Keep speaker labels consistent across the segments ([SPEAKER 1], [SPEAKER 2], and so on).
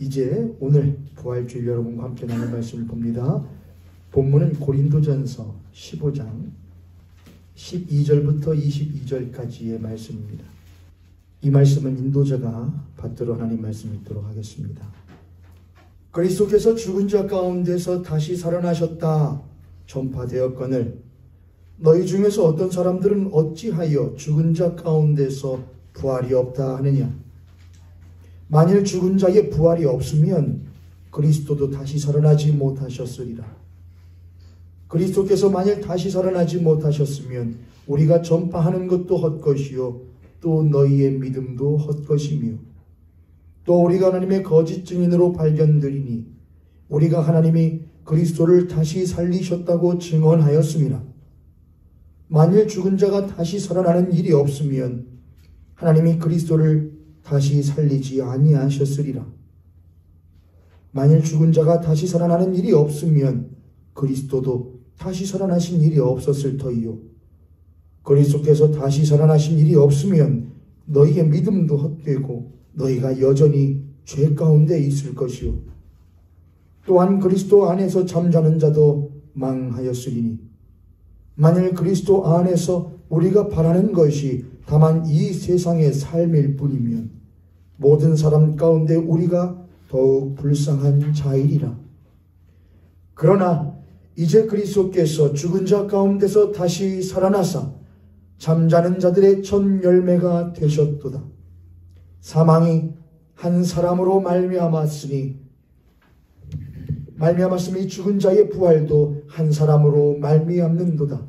[SPEAKER 1] 이제 오늘 부활주일 여러분과 함께 나눌 말씀을 봅니다. 본문은 고린도전서 15장 12절부터 22절까지의 말씀입니다. 이 말씀은 인도자가 받들어 하나님 말씀 읽도록 하겠습니다. 그리스도께서 죽은 자 가운데서 다시 살아나셨다 전파되었거늘 너희 중에서 어떤 사람들은 어찌하여 죽은 자 가운데서 부활이 없다 하느냐. 만일 죽은 자의 부활이 없으면 그리스도도 다시 살아나지 못하셨으리라. 그리스도께서 만일 다시 살아나지 못하셨으면 우리가 전파하는 것도 헛것이요 또 너희의 믿음도 헛것이며 또 우리가 하나님의 거짓 증인으로 발견되리니 우리가 하나님이 그리스도를 다시 살리셨다고 증언하였음이라. 만일 죽은 자가 다시 살아나는 일이 없으면 하나님이 그리스도를 다시 살리지 아니하셨으리라. 만일 죽은 자가 다시 살아나는 일이 없으면 그리스도도 다시 살아나신 일이 없었을 터이요 그리스도께서 다시 살아나신 일이 없으면 너희의 믿음도 헛되고 너희가 여전히 죄 가운데 있을 것이요 또한 그리스도 안에서 잠자는 자도 망하였으리니 만일 그리스도 안에서 우리가 바라는 것이 다만 이 세상의 삶일 뿐이면 모든 사람 가운데 우리가 더욱 불쌍한 자이리라. 그러나 이제 그리스도께서 죽은 자 가운데서 다시 살아나사 잠자는 자들의 첫 열매가 되셨도다. 사망이 한 사람으로 말미암았으니 죽은 자의 부활도 한 사람으로 말미암는도다.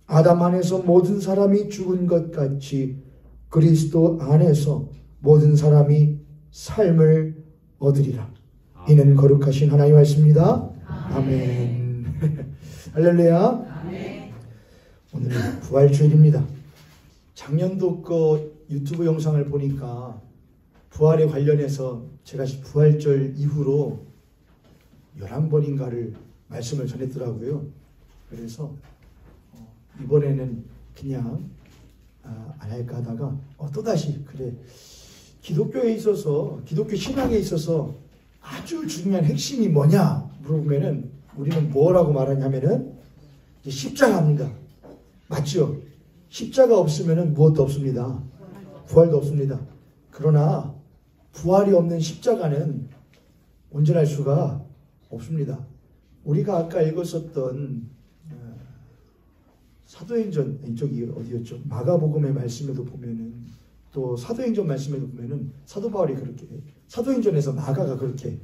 [SPEAKER 1] 아담 안에서 모든 사람이 죽은 것 같이 그리스도 안에서 모든 사람이 삶을 얻으리라. 이는 거룩하신 하나님의 말씀입니다. 아멘. 할렐루야. 오늘은 부활주일입니다. 작년도 그 유튜브 영상을 보니까 부활에 관련해서 제가 부활절 이후로 11번인가를 말씀을 전했더라고요. 그래서 이번에는 그냥 안 할까 하다가 또다시 그래 기독교에 있어서 기독교 신앙에 있어서 아주 중요한 핵심이 뭐냐 물어보면은 우리는 뭐라고 말하냐면은 십자가입니다. 맞죠? 십자가 없으면은 무엇도 없습니다. 부활도 없습니다. 그러나 부활이 없는 십자가는 온전할 수가 없습니다. 우리가 아까 읽었었던 사도행전 이쪽이 어디였죠? 마가복음의 말씀에도 보면은 또 사도행전 말씀에도 보면은 사도 바울이 그렇게 사도행전에서 마가가 그렇게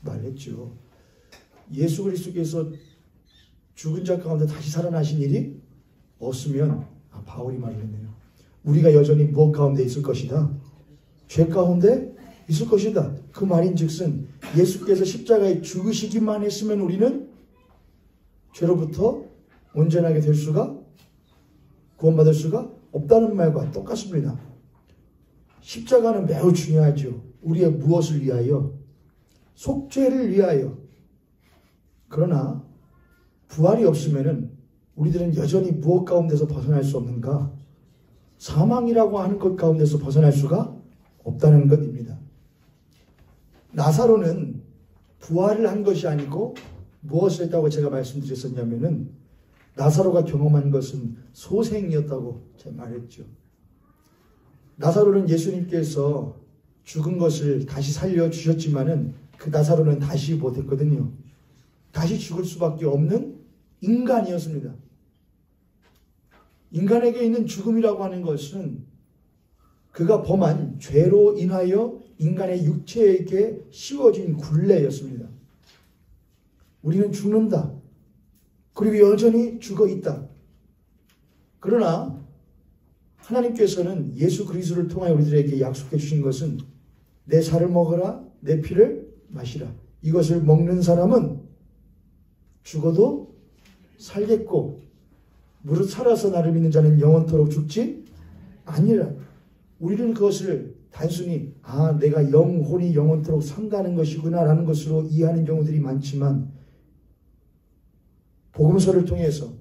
[SPEAKER 1] 말했죠. 예수 그리스도께서 죽은 자 가운데 다시 살아나신 일이 없으면 바울이 말했네요. 우리가 여전히 무엇 가운데 있을 것이다. 죄 가운데 있을 것이다. 그 말인즉슨 예수께서 십자가에 죽으시기만 했으면 우리는 죄로부터 온전하게 될 수가 구원받을 수가 없다는 말과 똑같습니다. 십자가는 매우 중요하죠. 우리의 무엇을 위하여? 속죄를 위하여. 그러나 부활이 없으면은 우리들은 여전히 무엇 가운데서 벗어날 수 없는가? 사망이라고 하는 것 가운데서 벗어날 수가 없다는 것입니다. 나사로는 부활을 한 것이 아니고 무엇을 했다고 제가 말씀드렸었냐면은 나사로가 경험한 것은 소생이었다고 제가 말했죠. 나사로는 예수님께서 죽은 것을 다시 살려주셨지만은 그 나사로는 다시 못했거든요. 다시 죽을 수밖에 없는 인간이었습니다. 인간에게 있는 죽음이라고 하는 것은 그가 범한 죄로 인하여 인간의 육체에게 씌워진 굴레였습니다. 우리는 죽는다. 그리고 여전히 죽어 있다. 그러나 하나님께서는 예수 그리스도를 통하여 우리들에게 약속해 주신 것은 내 살을 먹어라, 내 피를 마시라. 이것을 먹는 사람은 죽어도 살겠고 무릇 살아서 나를 믿는 자는 영원토록 죽지 아니라. 우리는 그것을 단순히 내가 영혼이 영원토록 산다는 것이구나 라는 것으로 이해하는 경우들이 많지만 복음서를 통해서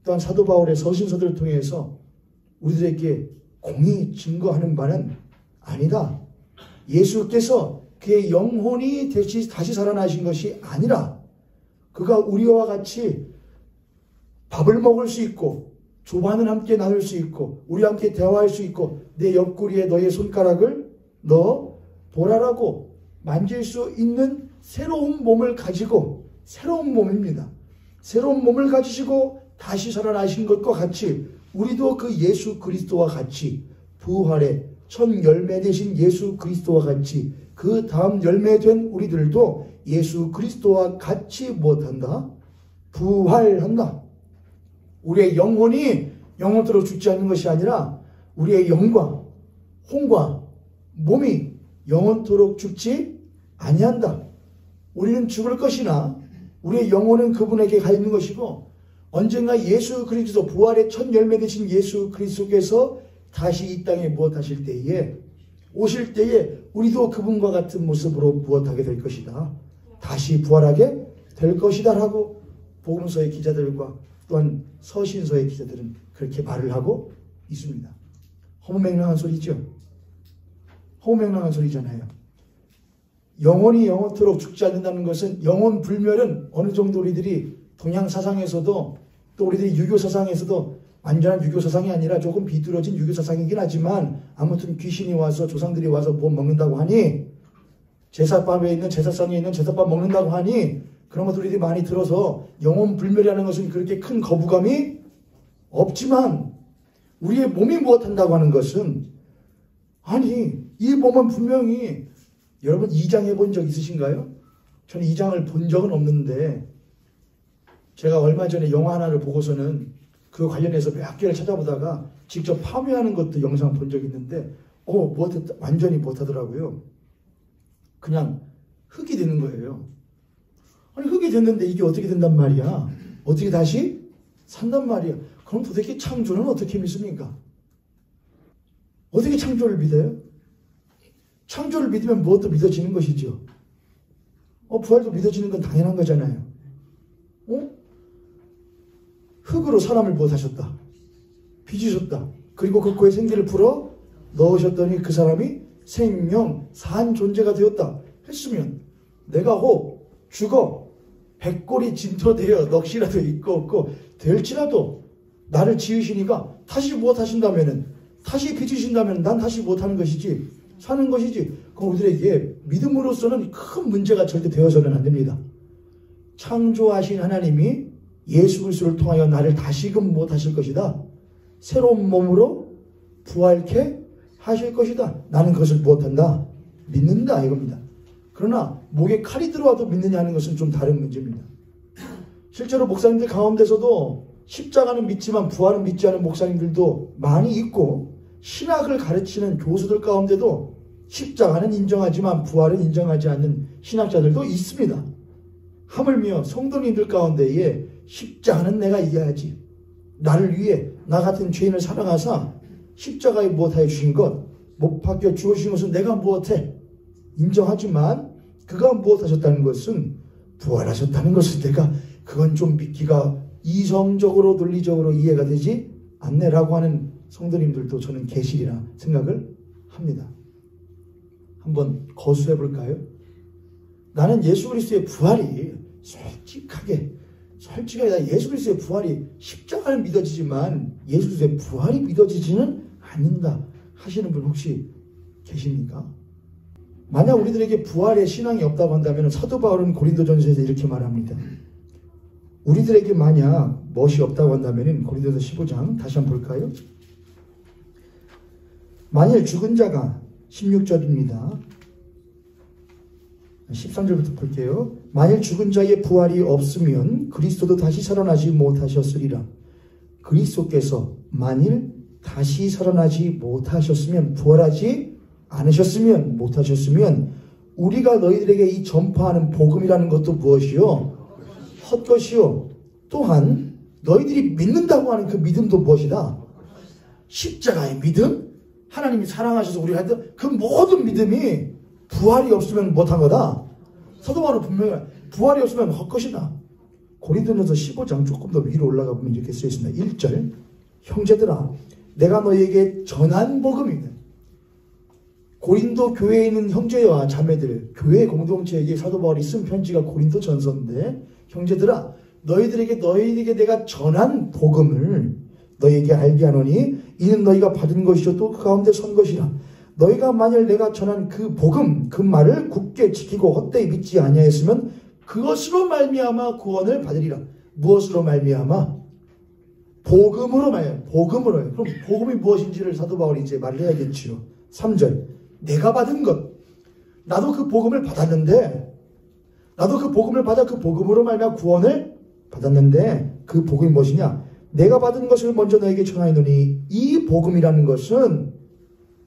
[SPEAKER 1] 또한 사도 바울의 서신서들을 통해서 우리들에게 공히 증거하는 바는 아니다. 예수께서 그의 영혼이 다시 살아나신 것이 아니라 그가 우리와 같이 밥을 먹을 수 있고 조반을 함께 나눌 수 있고 우리와 함께 대화할 수 있고 내 옆구리에 너의 손가락을 넣어 보라라고 만질 수 있는 새로운 몸을 가지고 새로운 몸입니다. 새로운 몸을 가지시고 다시 살아나신 것과 같이 우리도 그 예수 그리스도와 같이 부활의 첫 열매 되신 예수 그리스도와 같이 그 다음 열매 된 우리들도 예수 그리스도와 같이 무엇한다? 부활한다. 우리의 영혼이 영원토록 죽지 않는 것이 아니라 우리의 영과 혼과 몸이 영원토록 죽지 아니한다. 우리는 죽을 것이나 우리의 영혼은 그분에게 가 있는 것이고 언젠가 예수 그리스도 부활의 첫 열매 되신 예수 그리스도께서 다시 이 땅에 무엇하실 때에 오실 때에 우리도 그분과 같은 모습으로 무엇하게 될 것이다. 다시 부활하게 될 것이다 라고 복음서의 기자들과 또한 서신서의 기자들은 그렇게 말을 하고 있습니다. 허무맹랑한 소리죠. 허무맹랑한 소리잖아요. 영혼이 영원토록 죽지 않는다는 것은 영혼 불멸은 어느 정도 우리들이 동양 사상에서도 또 우리들이 유교 사상에서도 완전한 유교 사상이 아니라 조금 비뚤어진 유교 사상이긴 하지만 아무튼 귀신이 와서 조상들이 와서 뭐 먹는다고 하니 제사밥에 있는 제사상에 있는 제사밥 먹는다고 하니 그런 것들 우리들이 많이 들어서 영혼 불멸이라는 것은 그렇게 큰 거부감이 없지만 우리의 몸이 무엇한다고 하는 것은 아니 이 몸은 분명히 여러분 이장 해본 적 있으신가요? 저는 이장을 본 적은 없는데 제가 얼마 전에 영화 하나를 보고서는 그 관련해서 몇 개를 찾아보다가 직접 파묘하는 것도 영상 본 적이 있는데 완전히 못하더라고요. 그냥 흙이 되는 거예요. 아니 흙이 됐는데 이게 어떻게 된단 말이야? 어떻게 다시 산단 말이야? 그럼 도대체 창조는 어떻게 믿습니까? 어떻게 창조를 믿어요? 창조를 믿으면 무엇도 믿어지는 것이죠. 부활도 믿어지는 건 당연한 거잖아요. 흙으로 사람을 무엇하셨다? 빚으셨다. 그리고 그 코에 생기를 불어 넣으셨더니 그 사람이 생명, 산 존재가 되었다. 했으면 내가 혹 죽어 백골이 진토되어 넋이라도 있고 없고 될지라도 나를 지으시니까 다시 무엇하신다면은 다시 빚으신다면 난 다시 무엇하는 것이지 사는 것이지. 그럼 우리들에게 믿음으로서는 큰 문제가 절대 되어서는 안 됩니다. 창조하신 하나님이 예수 그리스도를 통하여 나를 다시금 무엇하실 것이다. 새로운 몸으로 부활케 하실 것이다. 나는 그것을 무엇한다? 믿는다 이겁니다. 그러나 목에 칼이 들어와도 믿느냐 하는 것은 좀 다른 문제입니다. 실제로 목사님들 가운데서도 십자가는 믿지만 부활은 믿지 않은 목사님들도 많이 있고 신학을 가르치는 교수들 가운데도 십자가는 인정하지만 부활은 인정하지 않는 신학자들도 있습니다. 하물며 성도님들 가운데에 십자가는 내가 이겨야지. 나를 위해 나 같은 죄인을 사랑하사 십자가에 무엇하여 주신 것, 못 박혀 죽으신 것은 내가 무엇해? 인정하지만 그가 무엇하셨다는 것은 부활하셨다는 것은 내가 그건 좀 믿기가 이성적으로 논리적으로 이해가 되지 않네라고 하는 성도님들도 저는 계시리라 생각을 합니다. 한번 거수해 볼까요? 나는 예수 그리스도의 부활이 솔직하게 예수 그리스도의 부활이 십자가는 믿어지지만 예수 그리스도의 부활이 믿어지지는 않는다 하시는 분 혹시 계십니까? 만약 우리들에게 부활의 신앙이 없다고 한다면 사도 바울은 고린도전서에서 이렇게 말합니다. 우리들에게 만약 멋이 없다고 한다면 고린도서 15장 다시 한번 볼까요? 만일 죽은 자가 16절입니다. 13절부터 볼게요. 만일 죽은 자의 부활이 없으면 그리스도도 다시 살아나지 못하셨으리라. 그리스도께서 만일 다시 살아나지 못하셨으면 부활하지 않으셨으면 못하셨으면 우리가 너희들에게 이 전파하는 복음이라는 것도 무엇이요? 헛것이요. 또한 너희들이 믿는다고 하는 그 믿음도 무엇이다? 십자가의 믿음? 하나님이 사랑하셔서 우리가 했던 그 모든 믿음이 부활이 없으면 못한 거다. 사도 바울은 분명히 부활이 없으면 헛것이다. 고린도전서 15장 조금 더 위로 올라가 보면 이렇게 쓰여 있습니다. 1절 형제들아 내가 너희에게 전한 복음이든 고린도 교회에 있는 형제와 자매들, 교회 공동체에게 사도 바울이 쓴 편지가 고린도 전서인데, 형제들아, 너희에게 내가 전한 복음을 너희에게 알게 하노니 이는 너희가 받은 것이요 또 그 가운데 선 것이라. 너희가 만일 내가 전한 그 복음, 그 말을 굳게 지키고 헛되이 믿지 아니하였으면 그것으로 말미암아 구원을 받으리라. 무엇으로 말미암아? 복음으로 말이에요. 복음으로요. 그럼 복음이 무엇인지를 사도 바울이 이제 말을 해야겠지요. 3절. 내가 받은 것. 나도 그 복음을 받았는데, 나도 그 복음을 받아 그 복음으로 말미암아 구원을 받았는데, 그 복음이 무엇이냐? 내가 받은 것을 먼저 너에게 전하노니 이 복음이라는 것은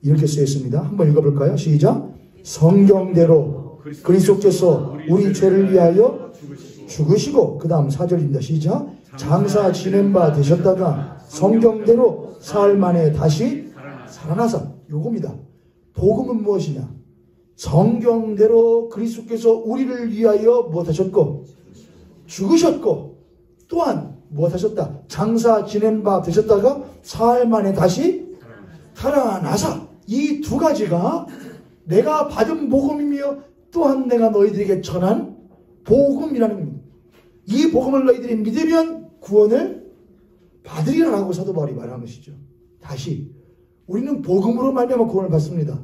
[SPEAKER 1] 이렇게 쓰여 있습니다. 한번 읽어볼까요? 시작. 성경대로 그리스도께서 우리 죄를 위하여 죽으시고, 그 다음 4절입니다. 시작. 장사 지낸 바 되셨다가 성경대로 사흘 만에 다시 살아나사. 요겁니다. 복음은 무엇이냐? 성경대로 그리스도께서 우리를 위하여 무엇하셨고 죽으셨고, 또한 무엇하셨다? 장사 지낸 바 되셨다가 사흘 만에 다시 살아나사. 이 두 가지가 내가 받은 복음이며 또한 내가 너희들에게 전한 복음이라는 겁니다. 이 복음을 너희들이 믿으면 구원을 받으리라고 사도 바울이 말하는 것이죠. 다시 우리는 복음으로 말미암아 구원을 받습니다.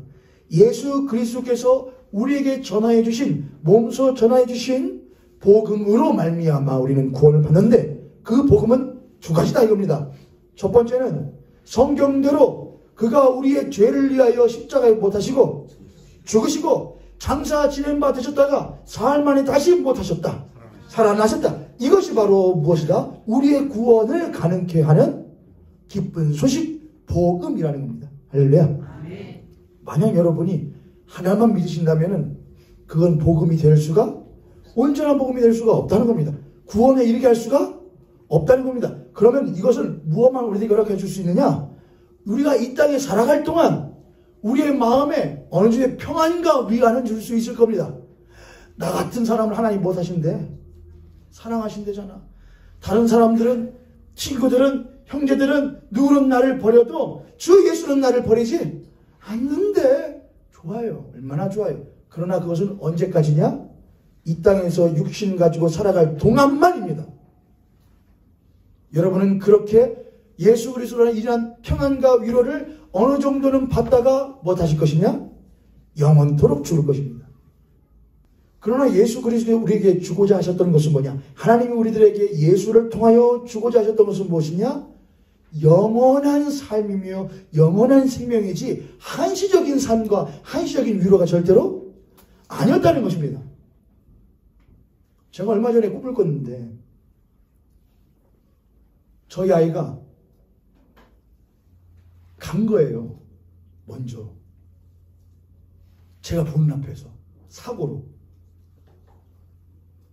[SPEAKER 1] 예수 그리스도께서 우리에게 전하여 주신, 몸소 전하여 주신 복음으로 말미암아 우리는 구원을 받는데, 그 복음은 두 가지다 이겁니다. 첫 번째는 성경대로 그가 우리의 죄를 위하여 십자가에 못하시고 죽으시고 장사 지낸 바 되셨다가 사흘 만에 다시 못하셨다. 살아나셨다. 이것이 바로 무엇이다? 우리의 구원을 가능케 하는 기쁜 소식, 복음이라는 겁니다. 할렐루야. 만약 여러분이 하나만 믿으신다면 그건 복음이 될 수가, 온전한 복음이 될 수가 없다는 겁니다. 구원에 이르게 할 수가 없다는 겁니다. 그러면 이것은 무엇만 우리에게 허락해 줄 수 있느냐? 우리가 이 땅에 살아갈 동안 우리의 마음에 어느 정도의 평안과 위안을 줄 수 있을 겁니다. 나 같은 사람을 하나님 못하신대. 사랑하신대잖아. 다른 사람들은, 친구들은, 형제들은 누구는 나를 버려도 주 예수는 나를 버리지 않는데. 좋아요. 얼마나 좋아요. 그러나 그것은 언제까지냐? 이 땅에서 육신 가지고 살아갈 동안만입니다. 여러분은 그렇게 예수 그리스도라는 이러한 평안과 위로를 어느 정도는 받다가 뭐 하실 것이냐? 영원토록 죽을 것입니다. 그러나 예수 그리스도가 우리에게 주고자 하셨던 것은 뭐냐? 하나님이 우리들에게 예수를 통하여 주고자 하셨던 것은 무엇이냐? 영원한 삶이며 영원한 생명이지 한시적인 삶과 한시적인 위로가 절대로 아니었다는 것입니다. 제가 얼마 전에 꿈을 꿨는데, 저희 아이가 간 거예요. 먼저. 제가 보는 앞에서. 사고로.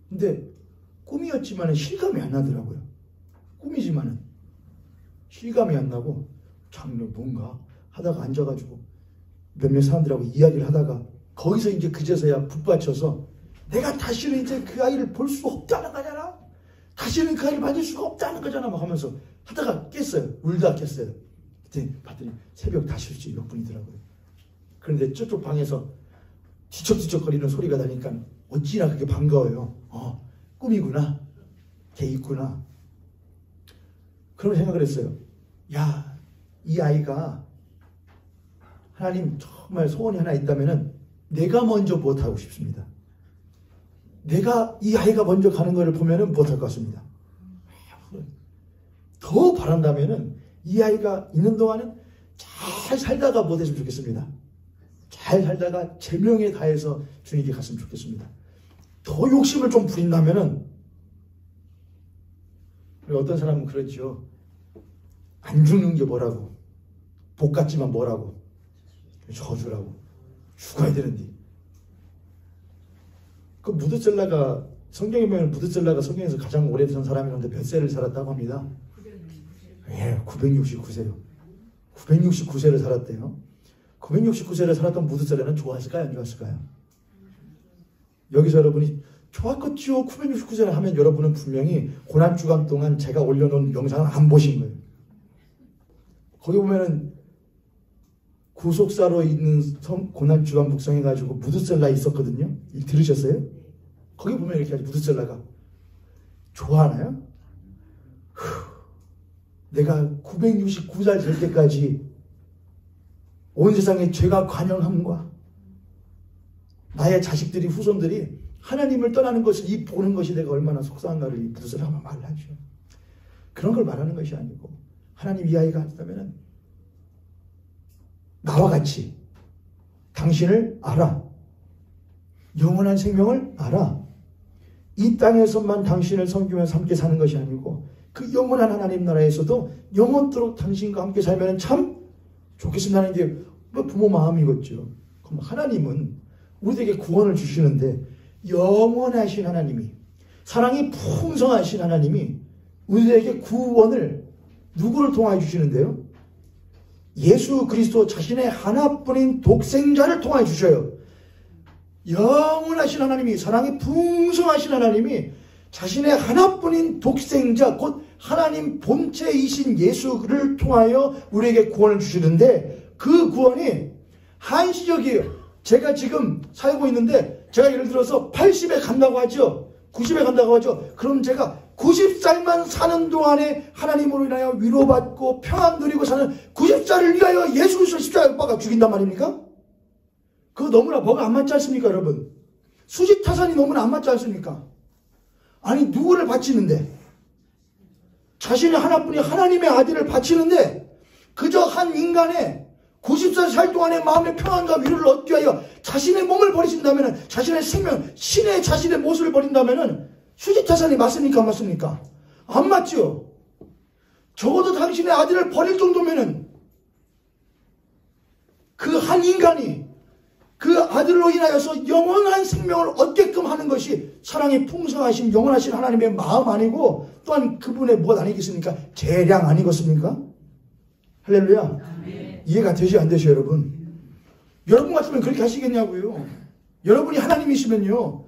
[SPEAKER 1] 근데 꿈이었지만 실감이 안 나더라고요. 꿈이지만은 실감이 안 나고, 장로 뭔가 하다가 앉아가지고 몇몇 사람들하고 이야기를 하다가 거기서 이제 그제서야 북받쳐서 내가 다시는 이제 그 아이를 볼 수 없다는 거잖아. 다시는 그 아이를 만질 수가 없다는 거잖아. 막 하면서 하다가 깼어요. 울다가 깼어요. 그때 봤더니 새벽 5시 몇 분이더라고요. 그런데 저쪽 방에서 뒤척뒤척거리는 소리가 나니까 어찌나 그게 반가워요. 꿈이구나. 걔 있구나. 그런 생각을 했어요. 야, 이 아이가 하나님 정말 소원이 하나 있다면은 내가 먼저 못하고 싶습니다. 내가 이 아이가 먼저 가는 것을 보면은 못할 것 같습니다. 더 바란다면은 이 아이가 있는 동안은 잘 살다가 못했으면 좋겠습니다. 잘 살다가 제명에 다해서 주님께 갔으면 좋겠습니다. 더 욕심을 좀 부린다면은, 어떤 사람은 그렇죠. 안 죽는 게 뭐라고, 복 같지만 뭐라고, 저주라고, 죽어야 되는데. 그 무드셀라가, 성경에 보면 무드셀라가 성경에서 가장 오래된 사람이었는데 몇 세를 살았다고 합니다. 예, 969세요. 969세를 살았대요. 969세를 살았던 무드셀라는 좋았을까요? 안 좋았을까요? 여기서 여러분이 좋았겠죠. 969세를 하면 여러분은 분명히 고난주간 동안 제가 올려놓은 영상을 안 보신 거예요. 거기 보면은 구속사로 있는 고난 주간 묵상해가지고 무드셀라에 있었거든요. 들으셨어요? 거기 보면 이렇게 하죠. 무드셀라가 좋아하나요? 내가 969살 될 때까지 온 세상에 죄가 관영함과 나의 자식들이 후손들이 하나님을 떠나는 것을 이 보는 것이 내가 얼마나 속상한가를 이 무드셀라가 말을 하죠. 그런 걸 말하는 것이 아니고 하나님 이 아이가 한다면 나와 같이 당신을 알아. 영원한 생명을 알아. 이 땅에서만 당신을 섬기면서 함께 사는 것이 아니고 그 영원한 하나님 나라에서도 영원토록 당신과 함께 살면 참 좋겠습니다는 게 부모 마음이겠죠. 그럼 하나님은 우리에게 구원을 주시는데 영원하신 하나님이 사랑이 풍성하신 하나님이 우리에게 구원을 누구를 통하여 주시는데요? 예수 그리스도 자신의 하나뿐인 독생자를 통하여 주셔요. 영원하신 하나님이 사랑이 풍성하신 하나님이 자신의 하나뿐인 독생자 곧 하나님 본체이신 예수를 통하여 우리에게 구원을 주시는데 그 구원이 한시적이에요. 제가 지금 살고 있는데 제가 예를 들어서 80에 간다고 하죠. 90에 간다고 하죠. 그럼 제가 90살만 사는 동안에 하나님으로 인하여 위로받고 평안 누리고 사는 90살을 위하여 예수 그리스도 십자가에 못 박아 죽인단 말입니까? 그거 너무나 뭐가 안 맞지 않습니까, 여러분? 수지타산이 너무나 안 맞지 않습니까? 아니, 누구를 바치는데? 자신의 하나뿐인 하나님의 아들을 바치는데 그저 한 인간의 90살 살 동안의 마음의 평안과 위로를 얻기 위하여 자신의 몸을 버리신다면, 자신의 생명, 신의 자신의 모습을 버린다면 수지타산이 맞습니까, 안 맞습니까? 안 맞죠. 적어도 당신의 아들을 버릴 정도면은 그 한 인간이 그 아들로 인하여서 영원한 생명을 얻게끔 하는 것이 사랑이 풍성하신 영원하신 하나님의 마음 아니고 또한 그분의 무엇 아니겠습니까? 재량 아니겠습니까? 할렐루야. 아멘. 이해가 되시 안 되셔, 여러분? 여러분 같으면 그렇게 하시겠냐고요. 여러분이 하나님이시면요,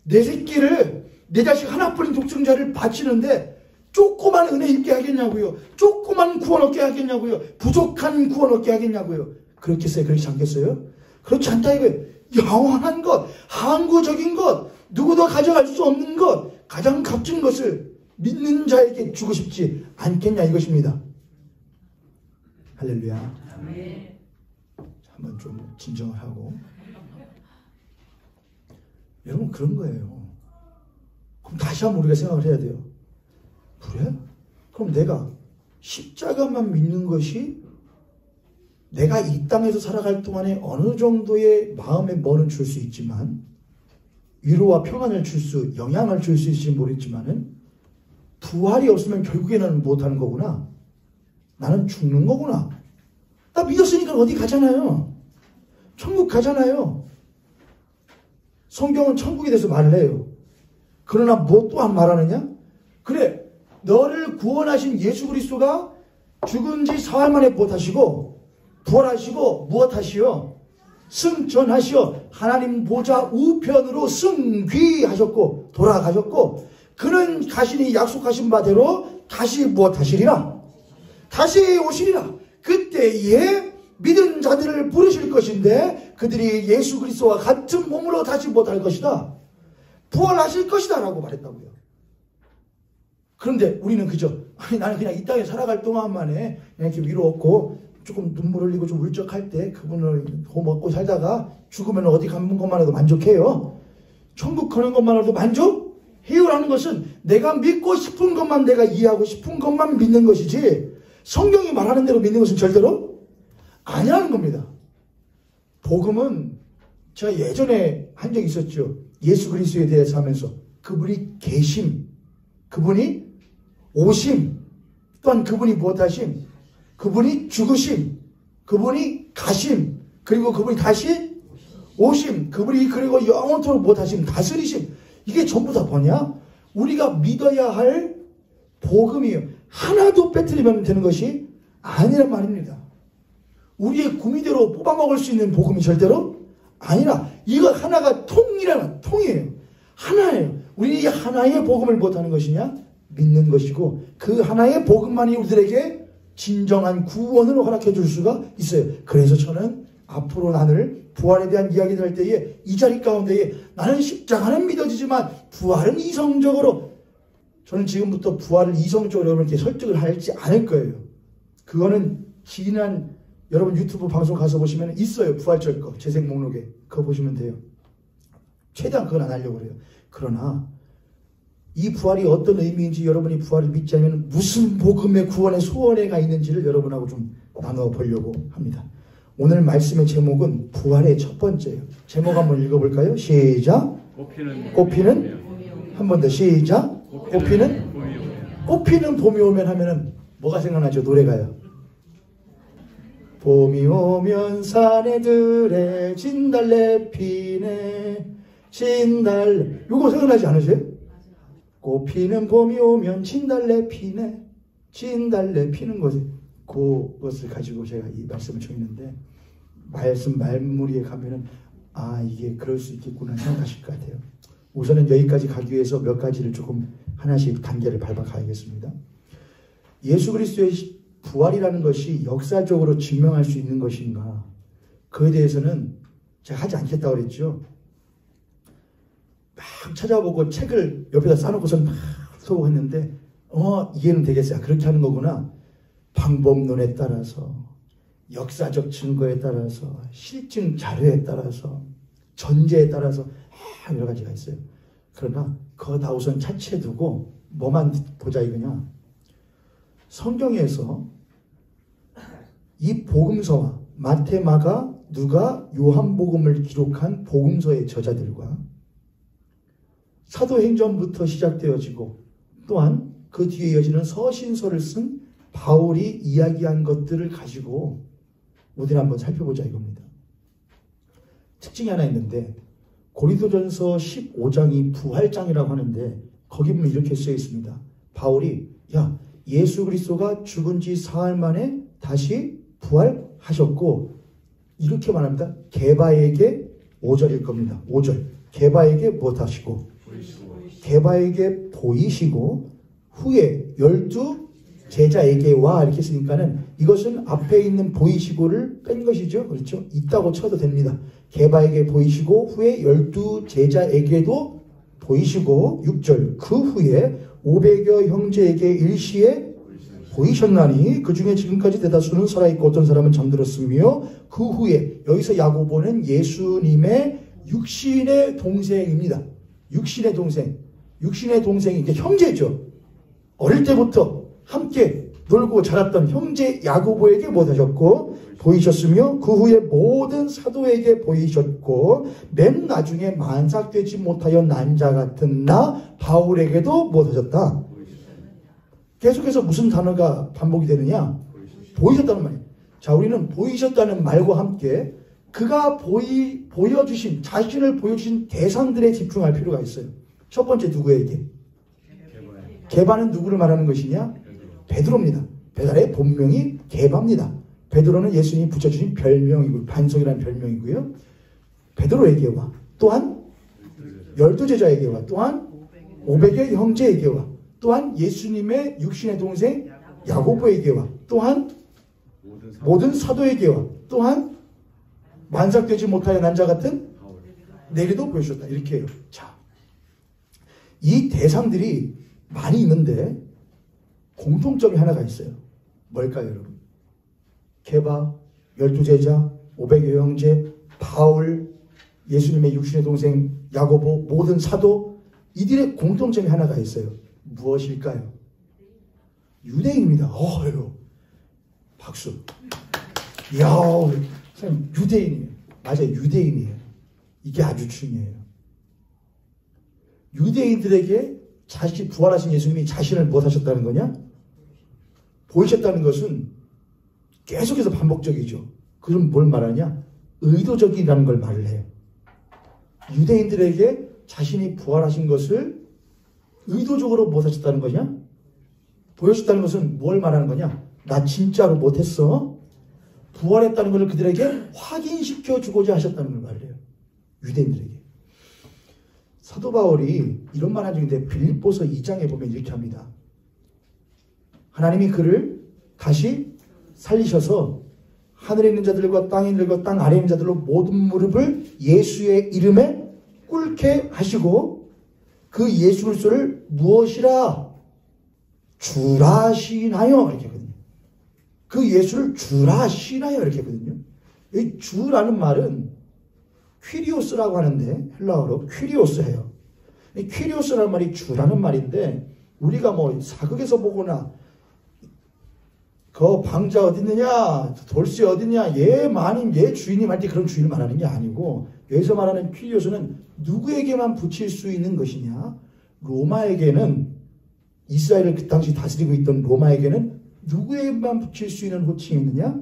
[SPEAKER 1] 내 새끼를, 내 자식 하나뿐인 독생자를 바치는데 조그만 은혜 입게 하겠냐고요. 조그만 구원 얻게 하겠냐고요. 부족한 구원 얻게 하겠냐고요. 그렇겠어요? 그렇지 않겠어요? 그렇지 않다 이거예요. 영원한 것, 항구적인 것, 누구도 가져갈 수 없는 것, 가장 값진 것을 믿는 자에게 주고 싶지 않겠냐 이것입니다. 할렐루야. 한번 좀 진정을 하고. 여러분 그런 거예요. 그럼 다시 한번 우리가 생각을 해야 돼요. 그래? 그럼 내가 십자가만 믿는 것이 내가 이 땅에서 살아갈 동안에 어느 정도의 마음의 뭐는 줄 수 있지만 위로와 평안을 줄 수, 영향을 줄 수 있을지 모르겠지만은 부활이 없으면 결국에는 못하는 거구나. 나는 죽는 거구나. 나 믿었으니까 어디 가잖아요. 천국 가잖아요. 성경은 천국에 대해서 말을 해요. 그러나 뭐 또한 말하느냐? 그래, 너를 구원하신 예수 그리스도가 죽은 지 사흘 만에 못하시고 부활하시고 무엇하시오? 승천하시오. 하나님 보좌 우편으로 승귀하셨고 돌아가셨고 그는 자신이 약속하신 바대로 다시 무엇하시리라? 다시 오시리라. 그때에 믿은 자들을 부르실 것인데 그들이 예수 그리스도와 같은 몸으로 다시 못할 것이다. 부활하실 것이다 라고 말했다고요. 그런데 우리는 그저 아니 나는 그냥 이 땅에 살아갈 동안만에 이렇게 위로 얻고 조금 눈물 흘리고 좀 울적할 때 그분을 고먹고 살다가 죽으면 어디 가는 것만 해도 만족해요. 천국 가는 것만 해도 만족해요라는 것은 내가 믿고 싶은 것만 내가 이해하고 싶은 것만 믿는 것이지 성경이 말하는 대로 믿는 것은 절대로 아니라는 겁니다. 복음은 제가 예전에 한 적이 있었죠. 예수 그리스도에 대해서 하면서 그분이 계심, 그분이 오심, 또한 그분이 무엇하심, 그분이 죽으심, 그분이 가심, 그리고 그분이 다시 오심, 그분이 그리고 영원토록 못하심, 다스리심. 이게 전부 다 뭐냐? 우리가 믿어야 할 복음이에요. 하나도 빼뜨리면 되는 것이 아니란 말입니다. 우리의 구미대로 뽑아먹을 수 있는 복음이 절대로 아니라 이거 하나가 통이에요. 하나예요. 우리 이 하나의 복음을 못하는 것이냐? 믿는 것이고 그 하나의 복음만이 우리들에게 진정한 구원을 허락해 줄 수가 있어요. 그래서 저는 앞으로 나를 부활에 대한 이야기를 할 때에 이 자리 가운데에 나는 십자가는 믿어지지만 부활은 이성적으로, 저는 지금부터 부활을 이성적으로 여러분께 설득을 하지 않을 거예요. 그거는 지난 여러분 유튜브 방송 가서 보시면 있어요. 부활절 거 재생 목록에 그거 보시면 돼요. 최대한 그건 안 하려고 그래요. 그러나 이 부활이 어떤 의미인지, 여러분이 부활을 믿지 않으면 무슨 복음의 구원의 소원에가 있는지를 여러분하고 좀 나눠 보려고 합니다. 오늘 말씀의 제목은 부활의 첫 번째예요. 제목 한번 읽어볼까요? 시작. 꽃피는 한 번 더 시작. 꽃피는 봄이 오면 하면은 뭐가 생각나죠? 노래가요. 봄이 오면 사내들의 진달래 피네 진달래. 요거 생각나지 않으세요? 꽃피는 봄이 오면 진달래 피네 진달래 피는 거지. 그것을 가지고 제가 이 말씀을 전했는데, 말씀 말무리에 가면은 아 이게 그럴 수 있겠구나 생각하실 것 같아요. 우선은 여기까지 가기 위해서 몇 가지를 조금 하나씩 단계를 밟아 가야겠습니다. 예수 그리스도의 부활이라는 것이 역사적으로 증명할 수 있는 것인가, 그에 대해서는 제가 하지 않겠다고 그랬죠. 막 찾아보고 책을 옆에다 싸놓고선 막 써보고 했는데 이해는 되겠어요. 그렇게 하는 거구나. 방법론에 따라서, 역사적 증거에 따라서, 실증 자료에 따라서, 전제에 따라서 여러 가지가 있어요. 그러나 그거 다 우선 차치해 두고 뭐만 보자 이거냐. 성경에서 이 복음서와 마태, 마가, 누가, 요한복음을 기록한 복음서의 저자들과 사도행전부터 시작되어지고 또한 그 뒤에 이어지는 서신서를 쓴 바울이 이야기한 것들을 가지고 우리는 한번 살펴보자 이겁니다. 특징이 하나 있는데, 고린도전서 15장이 부활장이라고 하는데 거기 보면 이렇게 쓰여 있습니다. 바울이 예수 그리스도가 죽은 지 사흘 만에 다시 부활하셨고, 이렇게 말합니다. 게바에게 5절일 겁니다. 5절. 게바에게 무엇 하시고? 게바에게 보이시고 후에 12 제자에게 와, 이렇게 쓰니까는 이것은 앞에 있는 보이시고를 뺀 것이죠. 그렇죠? 있다고 쳐도 됩니다. 게바에게 보이시고 후에 12 제자에게도 보이시고, 6절. 그 후에 500여 형제에게 일시에 보이셨나니 그 중에 지금까지 대다수는 살아있고 어떤 사람은 잠들었으며, 그 후에, 여기서 야고보는 예수님의 육신의 동생입니다. 육신의 동생. 육신의 동생이 이게 형제죠. 어릴 때부터 함께 놀고 자랐던 형제 야고보에게 못하셨고 보이셨으며, 그 후에 모든 사도에게 보이셨고, 맨 나중에 만삭되지 못하여 난자 같은 나 바울에게도 못하셨다. 계속해서 무슨 단어가 반복이 되느냐? 보이셨다는 말이에요. 자, 우리는 보이셨다는 말과 함께 그가 보여주신, 자신을 보여주신 대상들에 집중할 필요가 있어요. 첫 번째 누구에게? 게바는 누구를 말하는 것이냐? 베드로입니다. 베드로의 본명이 게바입니다. 베드로는 예수님이 붙여주신 별명이고 반석이라는 별명이고요. 베드로에게와 또한 12제자에게와 또한 500의 형제에게와 또한 예수님의 육신의 동생 야고보에게와 또한 모든 사도에게와 또한 만삭되지 못하여 난자 같은 내게도 보여주셨다. 이렇게 해요. 자, 이 대상들이 많이 있는데 공통점이 하나가 있어요. 뭘까요, 여러분? 게바, 12제자, 500여 형제, 바울, 예수님의 육신의 동생 야고보, 모든 사도, 이들의 공통점이 하나가 있어요. 무엇일까요? 유대인입니다. 어휴, 박수. 이야, 선생님, 유대인이에요. 맞아요, 유대인이에요. 이게 아주 중요해요. 유대인들에게 부활하신 예수님이 자신을 무엇 하셨다는 거냐? 보이셨다는 것은 계속해서 반복적이죠. 그럼 뭘 말하냐? 의도적이라는 걸 말을 해요. 유대인들에게 자신이 부활하신 것을 의도적으로 무엇 하셨다는 거냐? 보여줬다는 것은 뭘 말하는 거냐? 나 진짜로 못했어? 부활했다는 것을 그들에게 확인시켜 주고자 하셨다는 걸 말을 해요. 유대인들에게. 사도 바울이 이런 말 하는 중인데 빌립보서 2장에 보면 이렇게 합니다. 하나님이 그를 다시 살리셔서 하늘에 있는 자들과 땅에 있는 자들과 땅 아래에 있는 자들로 모든 무릎을 예수의 이름에 꿇게 하시고 그 예수 그리스도를 무엇이라 주라 시나요 이렇게 하거든요. 그 예수를 주라 시나요 이렇게 하거든요. 이 주라는 말은 퀴리오스라고 하는데 헬라어로 퀴리오스예요. 이 퀴리오스라는 말이 주라는 말인데 우리가 뭐 사극에서 보거나 그 방자 어딨느냐 돌쇠 어딨냐 얘 마님 얘 주인이 말 때 그런 주인을 말하는 게 아니고 여기서 말하는 퀴리오스는 누구에게만 붙일 수 있는 것이냐 로마에게는 이스라엘을 그 당시 다스리고 있던 로마에게는 누구에게만 붙일 수 있는 호칭이 있느냐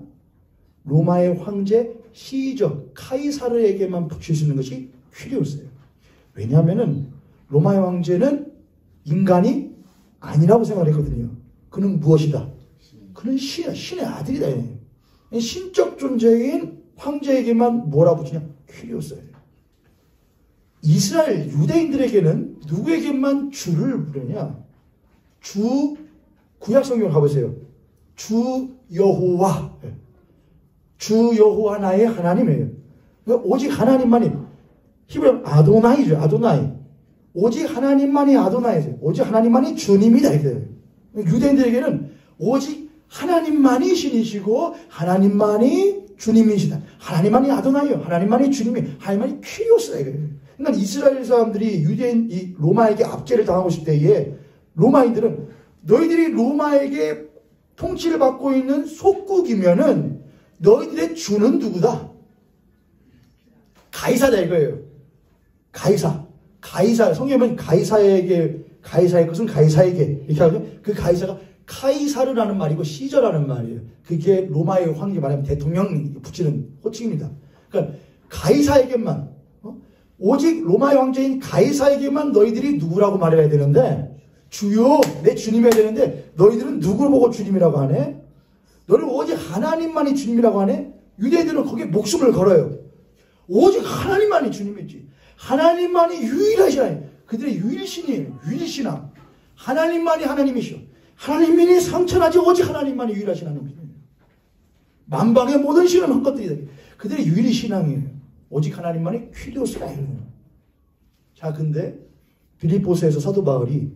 [SPEAKER 1] 로마의 황제 시저 카이사르에게만 붙일 수 있는 것이 퀴리오스예요. 왜냐하면은 로마의 황제는 인간이 아니라고 생각했거든요. 그는 무엇이다? 그는 신의 아들이다. 신적 존재인 황제에게만 뭐라 붙이냐? 퀴리오스예요. 이스라엘 유대인들에게는 누구에게만 주를 부르냐? 주 구약 성경 가보세요. 주 여호와. 주 여호와 나의 하나님이에요. 그러니까 오직 하나님만이 히브리어 아도나이죠. 아도나이. 오직 하나님만이 아도나이세요. 오직 하나님만이 주님이다. 이렇게. 유대인들에게는 오직 하나님만이 신이시고 하나님만이 주님이시다. 하나님만이 아도나이요. 하나님만이 주님이 하나님만이 퀴리오스다. 그러니까 이스라엘 사람들이 유대인 이 로마에게 압제를 당하고 있을 때에 로마인들은 너희들이 로마에게 통치를 받고 있는 속국이면은 너희들의 주는 누구다? 가이사다 이거예요. 가이사. 성경에 가이사의 것은 가이사에게 이렇게 하죠. 그 가이사가 카이사르라는 말이고 시저라는 말이에요. 그게 로마의 황제 말하면 대통령 붙이는 호칭입니다. 그러니까 가이사에게만 오직 로마의 황제인 가이사에게만 너희들이 누구라고 말해야 되는데 주요 내 주님이어야 되는데 너희들은 누구를 보고 주님이라고 하네? 너를 오직 하나님만이 주님이라고 하네? 유대인들은 거기에 목숨을 걸어요. 오직 하나님만이 주님이지. 하나님만이 유일하신 하나님. 그들의 유일신이에요. 유일신앙. 하나님만이 하나님이시오. 하나님만이 상천하지 오직 하나님만이 유일하신 하나님이에요. 만방의 모든 신은 헛것들이다. 그들의 유일신앙이에요. 오직 하나님만이 퀴리오스라. 자, 근데 빌립보서에서 사도 바울이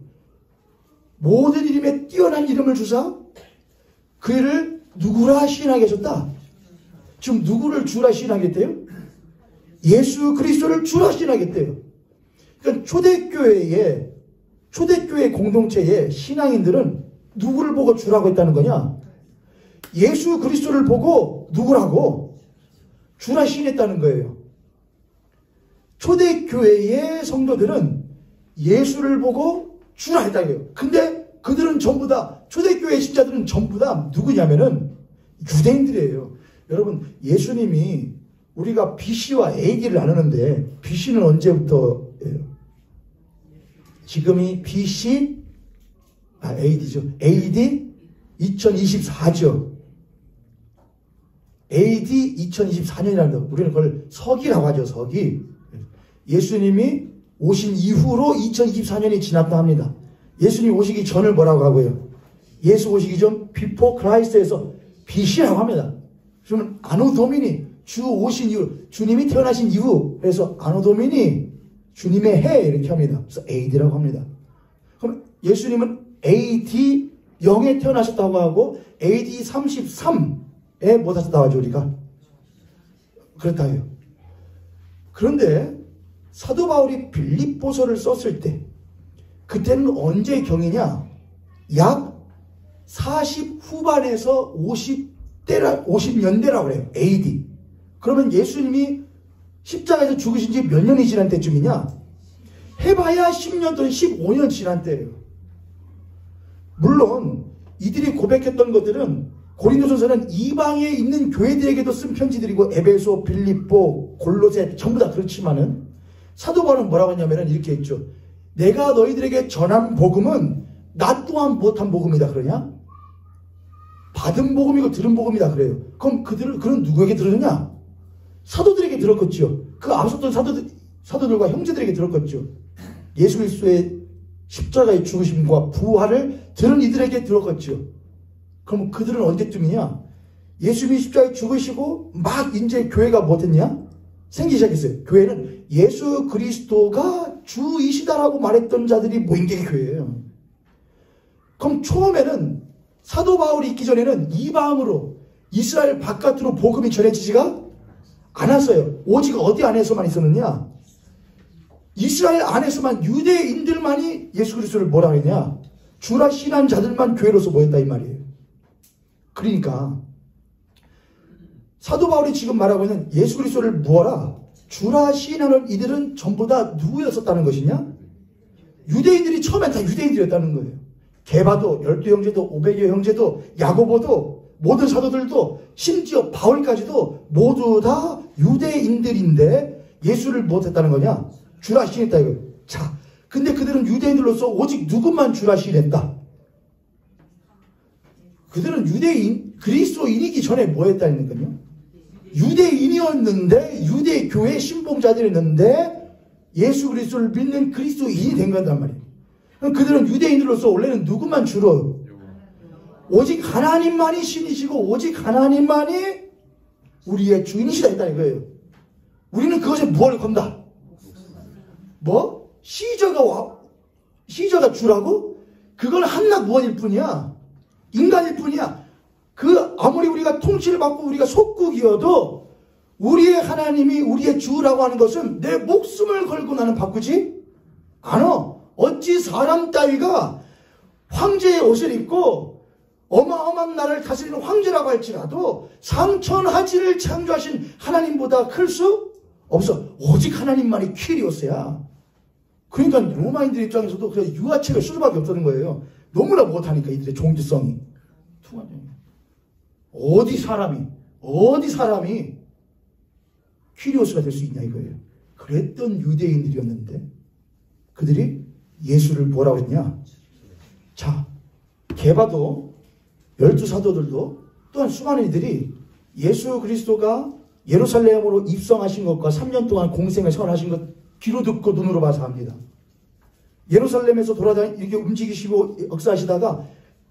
[SPEAKER 1] 모든 이름에 뛰어난 이름을 주사 그를 누구라 시인하게 하셨다. 지금 누구를 주라 시인하겠대요? 예수 그리스도를 주라 시인하겠대요. 그러니까 초대교회 공동체의 신앙인들은 누구를 보고 주라고 했다는 거냐? 예수 그리스도를 보고 누구라고? 주라 시인했다는 거예요. 초대교회의 성도들은 예수를 보고 주라 했다고요. 근데 그들은 전부 다 초대교회 신자들은 전부 다 누구냐면은 유대인들이에요. 여러분 예수님이 우리가 BC와 AD를 나누는데 BC는 언제부터예요? 지금이 AD죠. AD 2024죠. AD 2024년이라는 거. 우리는 그걸 서기라고 하죠. 서기. 예수님이 오신 이후로 2024년이 지났다 합니다. 예수님 오시기 전을 뭐라고 하고요? 예수 오시기 전 비포 크라이스트에서 BC라고 합니다. 그러면 아노 도미니 주 오신 이후 주님이 태어나신 이후에서 아노 도미니 주님의 해 이렇게 합니다. 그래서 AD라고 합니다. 그럼 예수님은 AD 0에 태어나셨다고 하고 AD 33에 못 하셨다고 하죠 우리가. 그렇다 해요. 그런데 사도 바울이 빌립보서를 썼을 때 그때는 언제 경이냐? 약 40 후반에서 50년대라고 그래요. AD. 그러면 예수님이 십자가에서 죽으신 지 몇 년이 지난 때쯤이냐? 해봐야 10년 또는 15년 지난 때예요. 물론 이들이 고백했던 것들은 고린도전서는 이방에 있는 교회들에게도 쓴 편지들이고 에베소, 빌립보, 골로새 전부 다 그렇지만은 사도 바울은 뭐라고 했냐면은 이렇게 했죠. 내가 너희들에게 전한 복음은 나 또한 못한 복음이다 그러냐? 받은 복음이고 들은 복음이다 그래요. 그럼 그는 누구에게 들었느냐? 사도들에게 들었겠죠. 그 앞섰던 사도들과 형제들에게 들었겠죠. 예수 그리스도의 십자가의 죽으심과 부활을 들은 이들에게 들었겠죠. 그럼 그들은 언제쯤이냐? 예수님이 십자가에 죽으시고 막 이제 교회가 못했냐? 생기기 시작했어요. 교회는 예수 그리스도가 주이시다라고 말했던 자들이 모인 게 교회예요. 그럼 처음에는 사도 바울이 있기 전에는 이방으로 이스라엘 바깥으로 복음이 전해지지가 않았어요. 오직 어디 안에서만 있었느냐? 이스라엘 안에서만 유대인들만이 예수 그리스도를 뭐라 했냐? 주라 신한 자들만 교회로서 모였다 이 말이에요. 그러니까 사도 바울이 지금 말하고 있는 예수 그리스도를 무어라 주라 시인하는 이들은 전부 다 누구였었다는 것이냐? 유대인들이 처음엔 다 유대인들이었다는 거예요. 게바도, 12형제도, 500여 형제도, 야고보도, 모든 사도들도, 심지어 바울까지도 모두 다 유대인들인데 예수를 못했다는 거냐? 주라 시인했다 이거예요. 자, 근데 그들은 유대인들로서 오직 누구만 주라 시인했다? 그들은 유대인, 그리스도인이기 전에 뭐 했다는 거냐? 유대인이었는데 유대 교회 신봉자들이었는데 예수 그리스도를 믿는 그리스도인이 된 거란 말이에요. 그럼 그들은 유대인들로서 원래는 누구만 주로 오직 하나님만이 신이시고 오직 하나님만이 우리의 주인이시다 했다는 거예요. 우리는 그것에 무엇을 건다? 뭐? 시저가 주라고? 그건 한낱 무엇일 뿐이야. 인간일 뿐이야. 아무리 우리가 통치를 받고 우리가 속국이어도 우리의 하나님이 우리의 주라고 하는 것은 내 목숨을 걸고 나는 바꾸지 않아. 어찌 사람 따위가 황제의 옷을 입고 어마어마한 나라를 다스리는 황제라고 할지라도 상천하지를 창조하신 하나님보다 클 수 없어. 오직 하나님만이 퀴리오스야. 그러니까 로마인들 입장에서도 그냥 유아책을 쓸 수밖에 없다는 거예요. 너무나 못하니까 이들의 종교성이. 어디 사람이 퀴리오스가 될 수 있냐 이거예요. 그랬던 유대인들이었는데 그들이 예수를 뭐라고 했냐? 자, 게바도 12사도들도 또한 수많은 이들이 예수 그리스도가 예루살렘으로 입성하신 것과 3년 동안 공생을 생활하신 것 귀로 듣고 눈으로 봐서 합니다. 예루살렘에서 이렇게 움직이시고 역사하시다가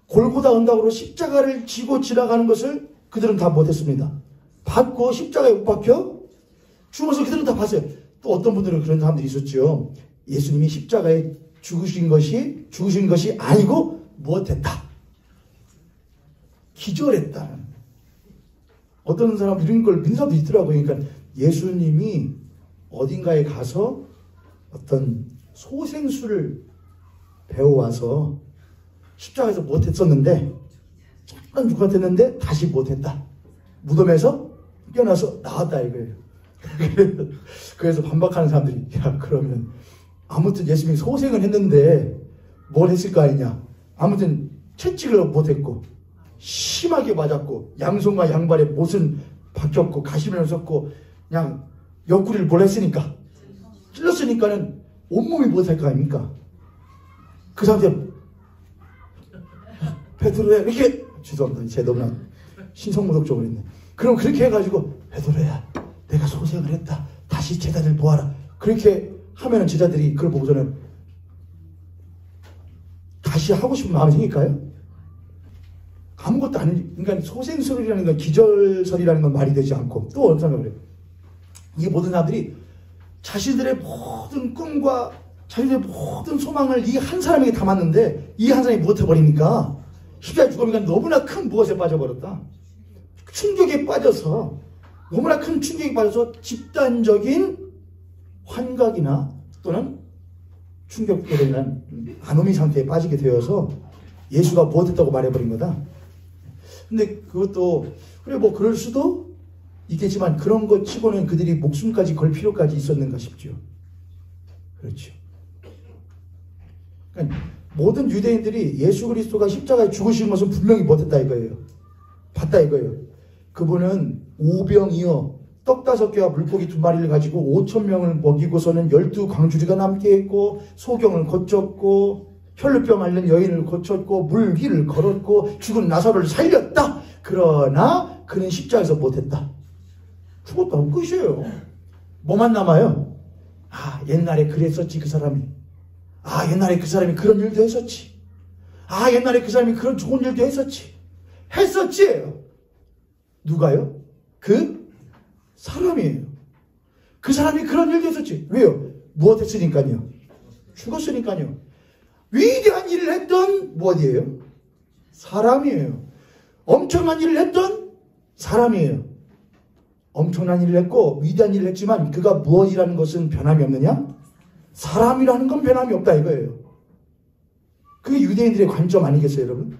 [SPEAKER 1] 골고다 언덕으로 십자가를 지고 지나가는 것을 그들은 다 못했습니다. 받고 십자가에 못 박혀 죽어서 그들은 다 봤어요. 또 어떤 분들은 그런 사람들이 있었죠. 예수님이 십자가에 죽으신 것이 아니고 못했다. 기절했다는. 어떤 사람 이런 걸 믿는 사람도 있더라고요. 그러니까 예수님이 어딘가에 가서 어떤 소생술을 배워와서 십자가에서 못했었는데 잠깐 죽었는데 다시 못했다. 무덤에서 깨어나서 나왔다 이거예요. 그래서 반박하는 사람들이 야 그러면 아무튼 예수님이 소생을 했는데 뭘 했을 거 아니냐. 아무튼 채찍을 못했고 심하게 맞았고 양손과 양발에 못은 박혔고 가시면을 썼고 그냥 옆구리를 몰랐으니까 찔렀으니까는 온몸이 못할 거 아닙니까. 그 사람들 베드로야 이렇게 죄송합니다. 제가 너무나 신성모독적으로 했네. 그럼 그렇게 해가지고 베드로야 내가 소생을 했다. 다시 제자들 모아라. 그렇게 하면은 제자들이 그걸 보고서는 다시 하고 싶은 마음이 생길까요? 아무것도 아닌, 그러니까 소생술이라는 건 기절설이라는 건 말이 되지 않고 또 어떤 생각을 해요. 이 모든 사람들이 자신들의 모든 꿈과 자신들의 모든 소망을 이 한 사람에게 담았는데 이 한 사람이 못해버리니까 십자가에 죽으니까 너무나 큰 무엇에 빠져버렸다. 충격에 빠져서 너무나 큰 충격에 빠져서 집단적인 환각이나 또는 충격으로 인한 아노미 상태에 빠지게 되어서 예수가 못했다고 말해버린 거다. 근데 그것도 그래 뭐 그럴 수도 있겠지만 그런 것 치고는 그들이 목숨까지 걸 필요까지 있었는가 싶죠. 그렇죠. 그러니까 모든 유대인들이 예수 그리스도가 십자가에 죽으신 것은 분명히 못했다 이거예요. 봤다 이거예요. 그분은 오병이어 떡 5개와 물고기 2마리를 가지고 5,000명을 먹이고서는 12광주리가 남게 했고 소경을 고쳤고 혈루병 앓는 여인을 고쳤고 물 위를 걸었고 죽은 나사로를 살렸다. 그러나 그는 십자가에서 못했다. 죽었다 하면 끝이에요. 뭐만 남아요? 아 옛날에 그랬었지 그 사람이. 아 옛날에 그 사람이 그런 일도 했었지. 아 옛날에 그 사람이 그런 좋은 일도 했었지. 했었지. 누가요? 그 사람이에요. 그 사람이 그런 일도 했었지. 왜요? 무엇 했으니까요? 죽었으니까요. 위대한 일을 했던 무엇이에요? 사람이에요. 엄청난 일을 했던 사람이에요. 엄청난 일을 했고 위대한 일을 했지만 그가 무엇이라는 것은 변함이 없느냐? 사람이라는 건 변함이 없다 이거예요. 그게 유대인들의 관점 아니겠어요, 여러분?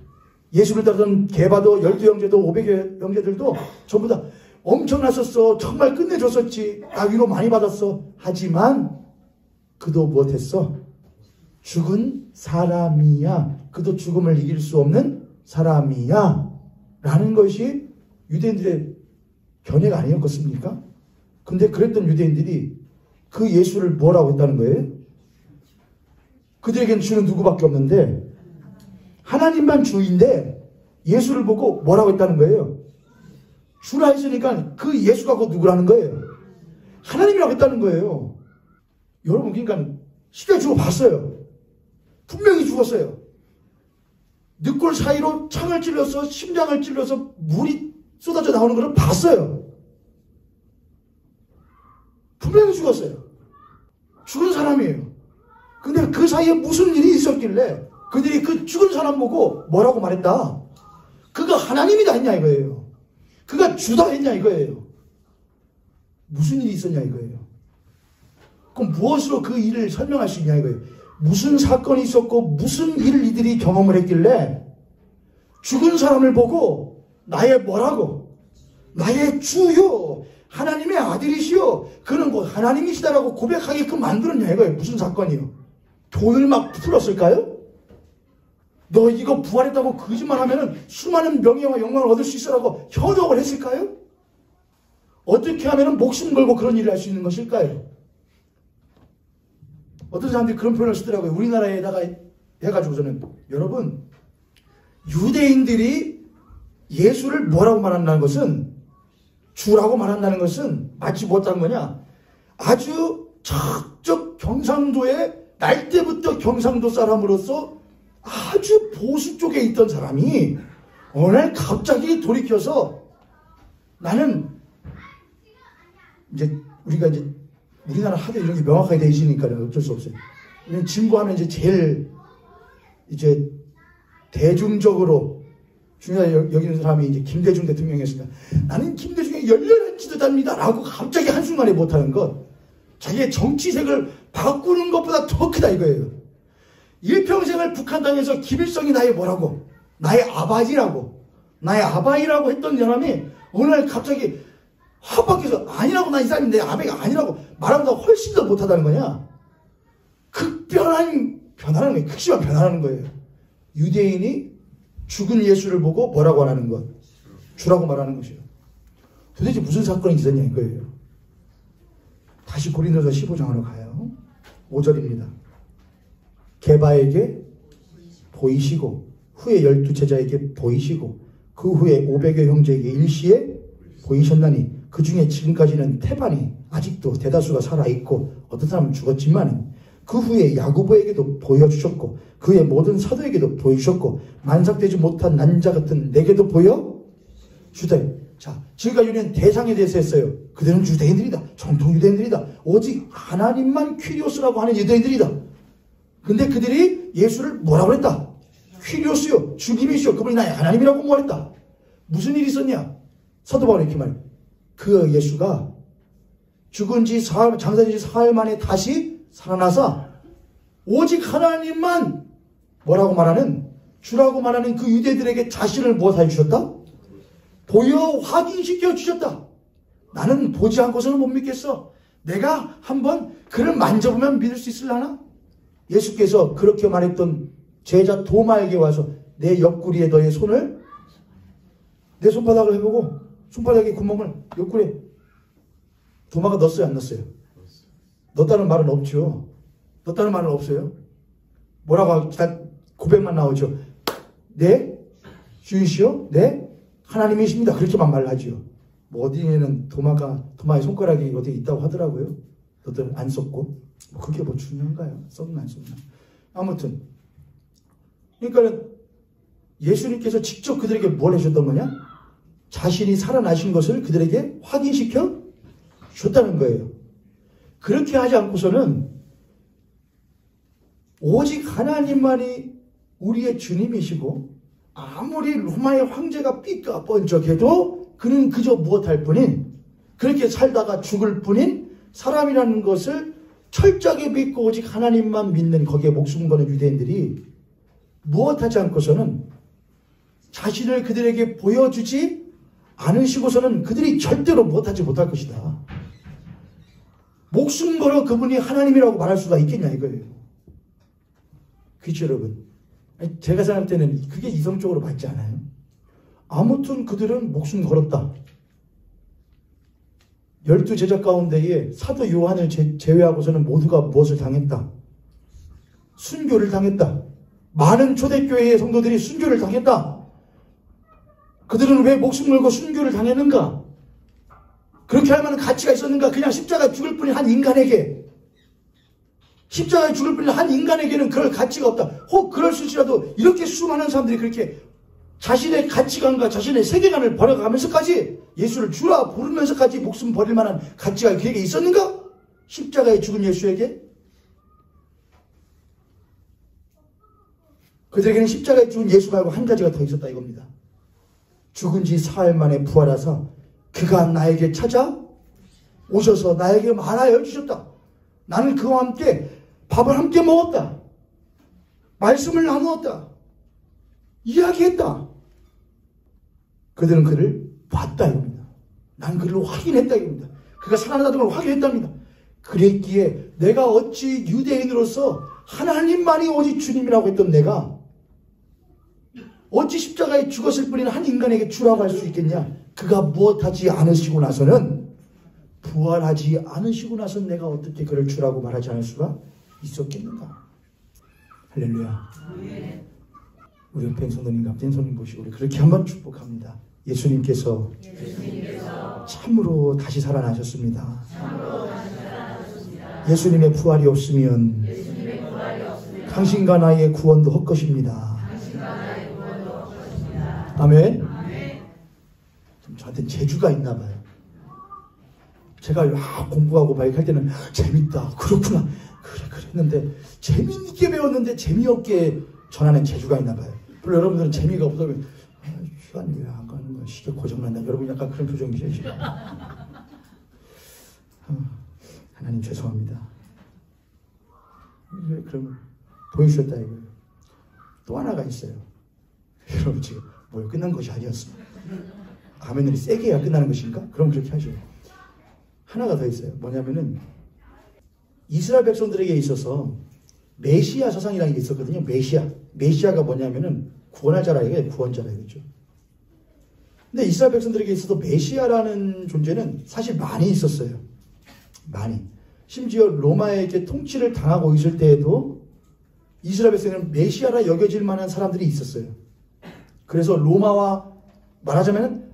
[SPEAKER 1] 예수를 따르던 게바도 12형제도 500여 형제들도 전부 다 엄청났었어. 정말 끝내줬었지. 나 위로 많이 받았어. 하지만 그도 무엇했어? 죽은 사람이야. 그도 죽음을 이길 수 없는 사람이야. 라는 것이 유대인들의 견해가 아니었겠습니까? 근데 그랬던 유대인들이 그 예수를 뭐라고 했다는 거예요? 그들에겐 주는 누구밖에 없는데 하나님만 주인데 예수를 보고 뭐라고 했다는 거예요? 주라 했으니까 그 예수가 그 누구라는 거예요? 하나님이라고 했다는 거예요. 여러분 그러니까 시대 주고 봤어요. 분명히 죽었어요. 늑골 사이로 창을 찔러서 심장을 찔러서 물이 쏟아져 나오는 걸 봤어요. 분명히 죽었어요. 죽은 사람이에요. 근데 그 사이에 무슨 일이 있었길래 그들이 그 죽은 사람 보고 뭐라고 말했다? 그가 하나님이다 했냐 이거예요. 그가 주다 했냐 이거예요. 무슨 일이 있었냐 이거예요. 그럼 무엇으로 그 일을 설명할 수 있냐 이거예요. 무슨 사건이 있었고 무슨 일을 이들이 경험을 했길래 죽은 사람을 보고 나의 뭐라고? 나의 주요. 하나님의 아들이시요. 그는 곧 하나님이시다라고 고백하게끔 만들었냐 이거예요. 무슨 사건이요? 돈을 막 풀었을까요? 너 이거 부활했다고 거짓말하면은 수많은 명예와 영광을 얻을 수 있어라고 현혹을 했을까요? 어떻게 하면은 목숨 걸고 그런 일을 할 수 있는 것일까요? 어떤 사람들이 그런 표현을 쓰더라고요. 우리나라에다가 해가지고서는 여러분 유대인들이 예수를 뭐라고 말한다는 것은 주라고 말한다는 것은 마치 못한 거냐? 아주 적적 경상도에 날 때부터 경상도 사람으로서 아주 보수 쪽에 있던 사람이 어느 날 갑자기 돌이켜서 나는 이제 우리가 이제 우리나라 하도 이런 게 명확하게 되어 있으니까요. 어쩔 수 없어요. 진보하면 이제 제일 이제 대중적으로 중요하게 여기는 사람이 이제 김대중 대통령이었으니까 나는 김대중의 열렬한 지도자입니다. 라고 갑자기 한순간에 못하는 것. 자기의 정치색을 바꾸는 것보다 더 크다 이거예요. 일평생을 북한 땅에서 김일성이 나의 뭐라고? 나의 아버지라고. 나의 아바이라고 했던 사람이 어느 날 갑자기 합박해서 아니라고 나 이 사람이 내 아베가 아니라고 말하면서 훨씬 더 못하다는 거냐? 변하는 거예요. 극심한 변화하는 거예요. 유대인이 죽은 예수를 보고 뭐라고 하는 것? 주라고 말하는 것이에요. 도대체 무슨 사건이 있었냐 이거예요. 다시 고린도서 15장으로 가요. 5절입니다. 게바에게 보이시고 후에 12제자에게 보이시고 그 후에 500여 형제에게 일시에 보이셨나니 그 중에 지금까지는 태반이 아직도 대다수가 살아있고 어떤 사람은 죽었지만 그 후에 야고보에게도 보여주셨고 그의 모든 사도에게도 보여주셨고 만삭되지 못한 난자 같은 내게도 보여주다. 자, 지금까지 우리는 대상에 대해서 했어요. 그들은 유대인들이다. 정통 유대인들이다. 오직 하나님만 퀴리오스라고 하는 유대인들이다. 근데 그들이 예수를 뭐라고 했다? 퀴리오스요. 죽임이시요. 그분이 나의 하나님이라고 말했다. 무슨 일이 있었냐? 사도 바울이 이렇게 말해요. 그 예수가 죽은 지 사흘, 장사된 지 사흘 만에 다시 살아나서 오직 하나님만 뭐라고 말하는 주라고 말하는 그 유대들에게 자신을 무엇하여 주셨다? 보여 확인시켜 주셨다. 나는 보지 않고서는 못 믿겠어. 내가 한번 그를 만져보면 믿을 수 있으려나? 예수께서 그렇게 말했던 제자 도마에게 와서 내 옆구리에 너의 손을 내 손바닥을 해보고 손바닥에 구멍을 옆구리에 도마가 넣었어요 안 넣었어요? 넣었다는 말은 없죠. 넣었다는 말은 없어요. 뭐라고 하고 고백만 나오죠. 네 주이시오 네 하나님이십니다. 그렇게만 말하죠. 뭐 어디에는 도마의 손가락이 어디에 있다고 하더라고요. 너들 안 썼고 그게 뭐 중요한가요? 썼나 안 썼나. 아무튼 그러니까는 예수님께서 직접 그들에게 뭘 해주셨던 거냐? 자신이 살아나신 것을 그들에게 확인시켜 줬다는 거예요. 그렇게 하지 않고서는 오직 하나님만이 우리의 주님이시고 아무리 로마의 황제가 삐까뻔쩍해도 그는 그저 무엇할 뿐인, 그렇게 살다가 죽을 뿐인 사람이라는 것을 철저하게 믿고 오직 하나님만 믿는, 거기에 목숨 거는 유대인들이 무엇하지 않고서는 자신을 그들에게 보여주지 않으시고서는 그들이 절대로 무엇하지 못할 것이다. 목숨 걸어 그분이 하나님이라고 말할 수가 있겠냐 이거예요. 그렇죠 여러분? 제가 생각할 때는 그게 이성적으로 맞지 않아요? 아무튼 그들은 목숨 걸었다. 12제자 가운데에 사도 요한을 제외하고서는 모두가 무엇을 당했다? 순교를 당했다. 많은 초대교회의 성도들이 순교를 당했다. 그들은 왜 목숨 걸고 순교를 당했는가? 그렇게 할 만한 가치가 있었는가? 그냥 십자가에 죽을 뿐인 한 인간에게, 십자가에 죽을 뿐인 한 인간에게는 그럴 가치가 없다. 혹 그럴 수 있을지라도 이렇게 수많은 사람들이 그렇게 자신의 가치관과 자신의 세계관을 버려가면서까지 예수를 주라 부르면서까지 목숨 버릴 만한 가치가 그에게 있었는가? 십자가에 죽은 예수에게? 그들에게는 십자가에 죽은 예수 말고 한 가지가 더 있었다 이겁니다. 죽은 지 사흘 만에 부활하사 그가 나에게 찾아 오셔서 나에게 말하여 주셨다. 나는 그와 함께 밥을 함께 먹었다. 말씀을 나누었다. 이야기했다. 그들은 그를 봤다 이겁니다. 난 그를 확인했다 이겁니다. 그가 살아나던 걸 확인했답니다. 그랬기에 내가 어찌 유대인으로서 하나님만이 오직 주님이라고 했던 내가 어찌 십자가에 죽었을 뿐인 한 인간에게 주라고 할 수 있겠냐? 그가 무엇하지 않으시고 나서는, 부활하지 않으시고 나서는 내가 어떻게 그를 주라고 말하지 않을 수가 있었겠는가? 할렐루야. 우리 옆에 성도님, 앞에 성도님 보시고 우리 그렇게 한번 축복합니다. 예수님께서 참으로 다시 살아나셨습니다. 예수님의 부활이 없으면 당신과 나의 구원도 헛것입니다. 아멘. 좀 저한테 재주가 있나 봐요. 제가 공부하고 막 할 때는 재밌다, 그렇구나, 그래 했는데, 재밌게 배웠는데 재미없게 전하는 재주가 있나 봐요. 물론 여러분들은 재미가 없으면 시간이 왜 안 가는 거야, 시계 고장난다, 여러분 약간 그런 표정이세요 지금. 하나님 죄송합니다. 그러면 보여주셨다 이거예요. 또 하나가 있어요. 여러분 지금 뭐 끝난 것이 아니었습니다. 아멘을 세게 해야 끝나는 것인가? 그럼 그렇게 하죠. 하나가 더 있어요. 뭐냐면은 이스라엘 백성들에게 있어서 메시아 사상이라는 게 있었거든요. 메시아가 뭐냐면은 구원할 자라 이게 구원자라 이거죠. 근데 이스라엘 백성들에게 있어서 메시아라는 존재는 사실 많이 있었어요. 많이. 심지어 로마에게 통치를 당하고 있을 때에도 이스라엘 백성에는 메시아라 여겨질 만한 사람들이 있었어요. 그래서 로마와 말하자면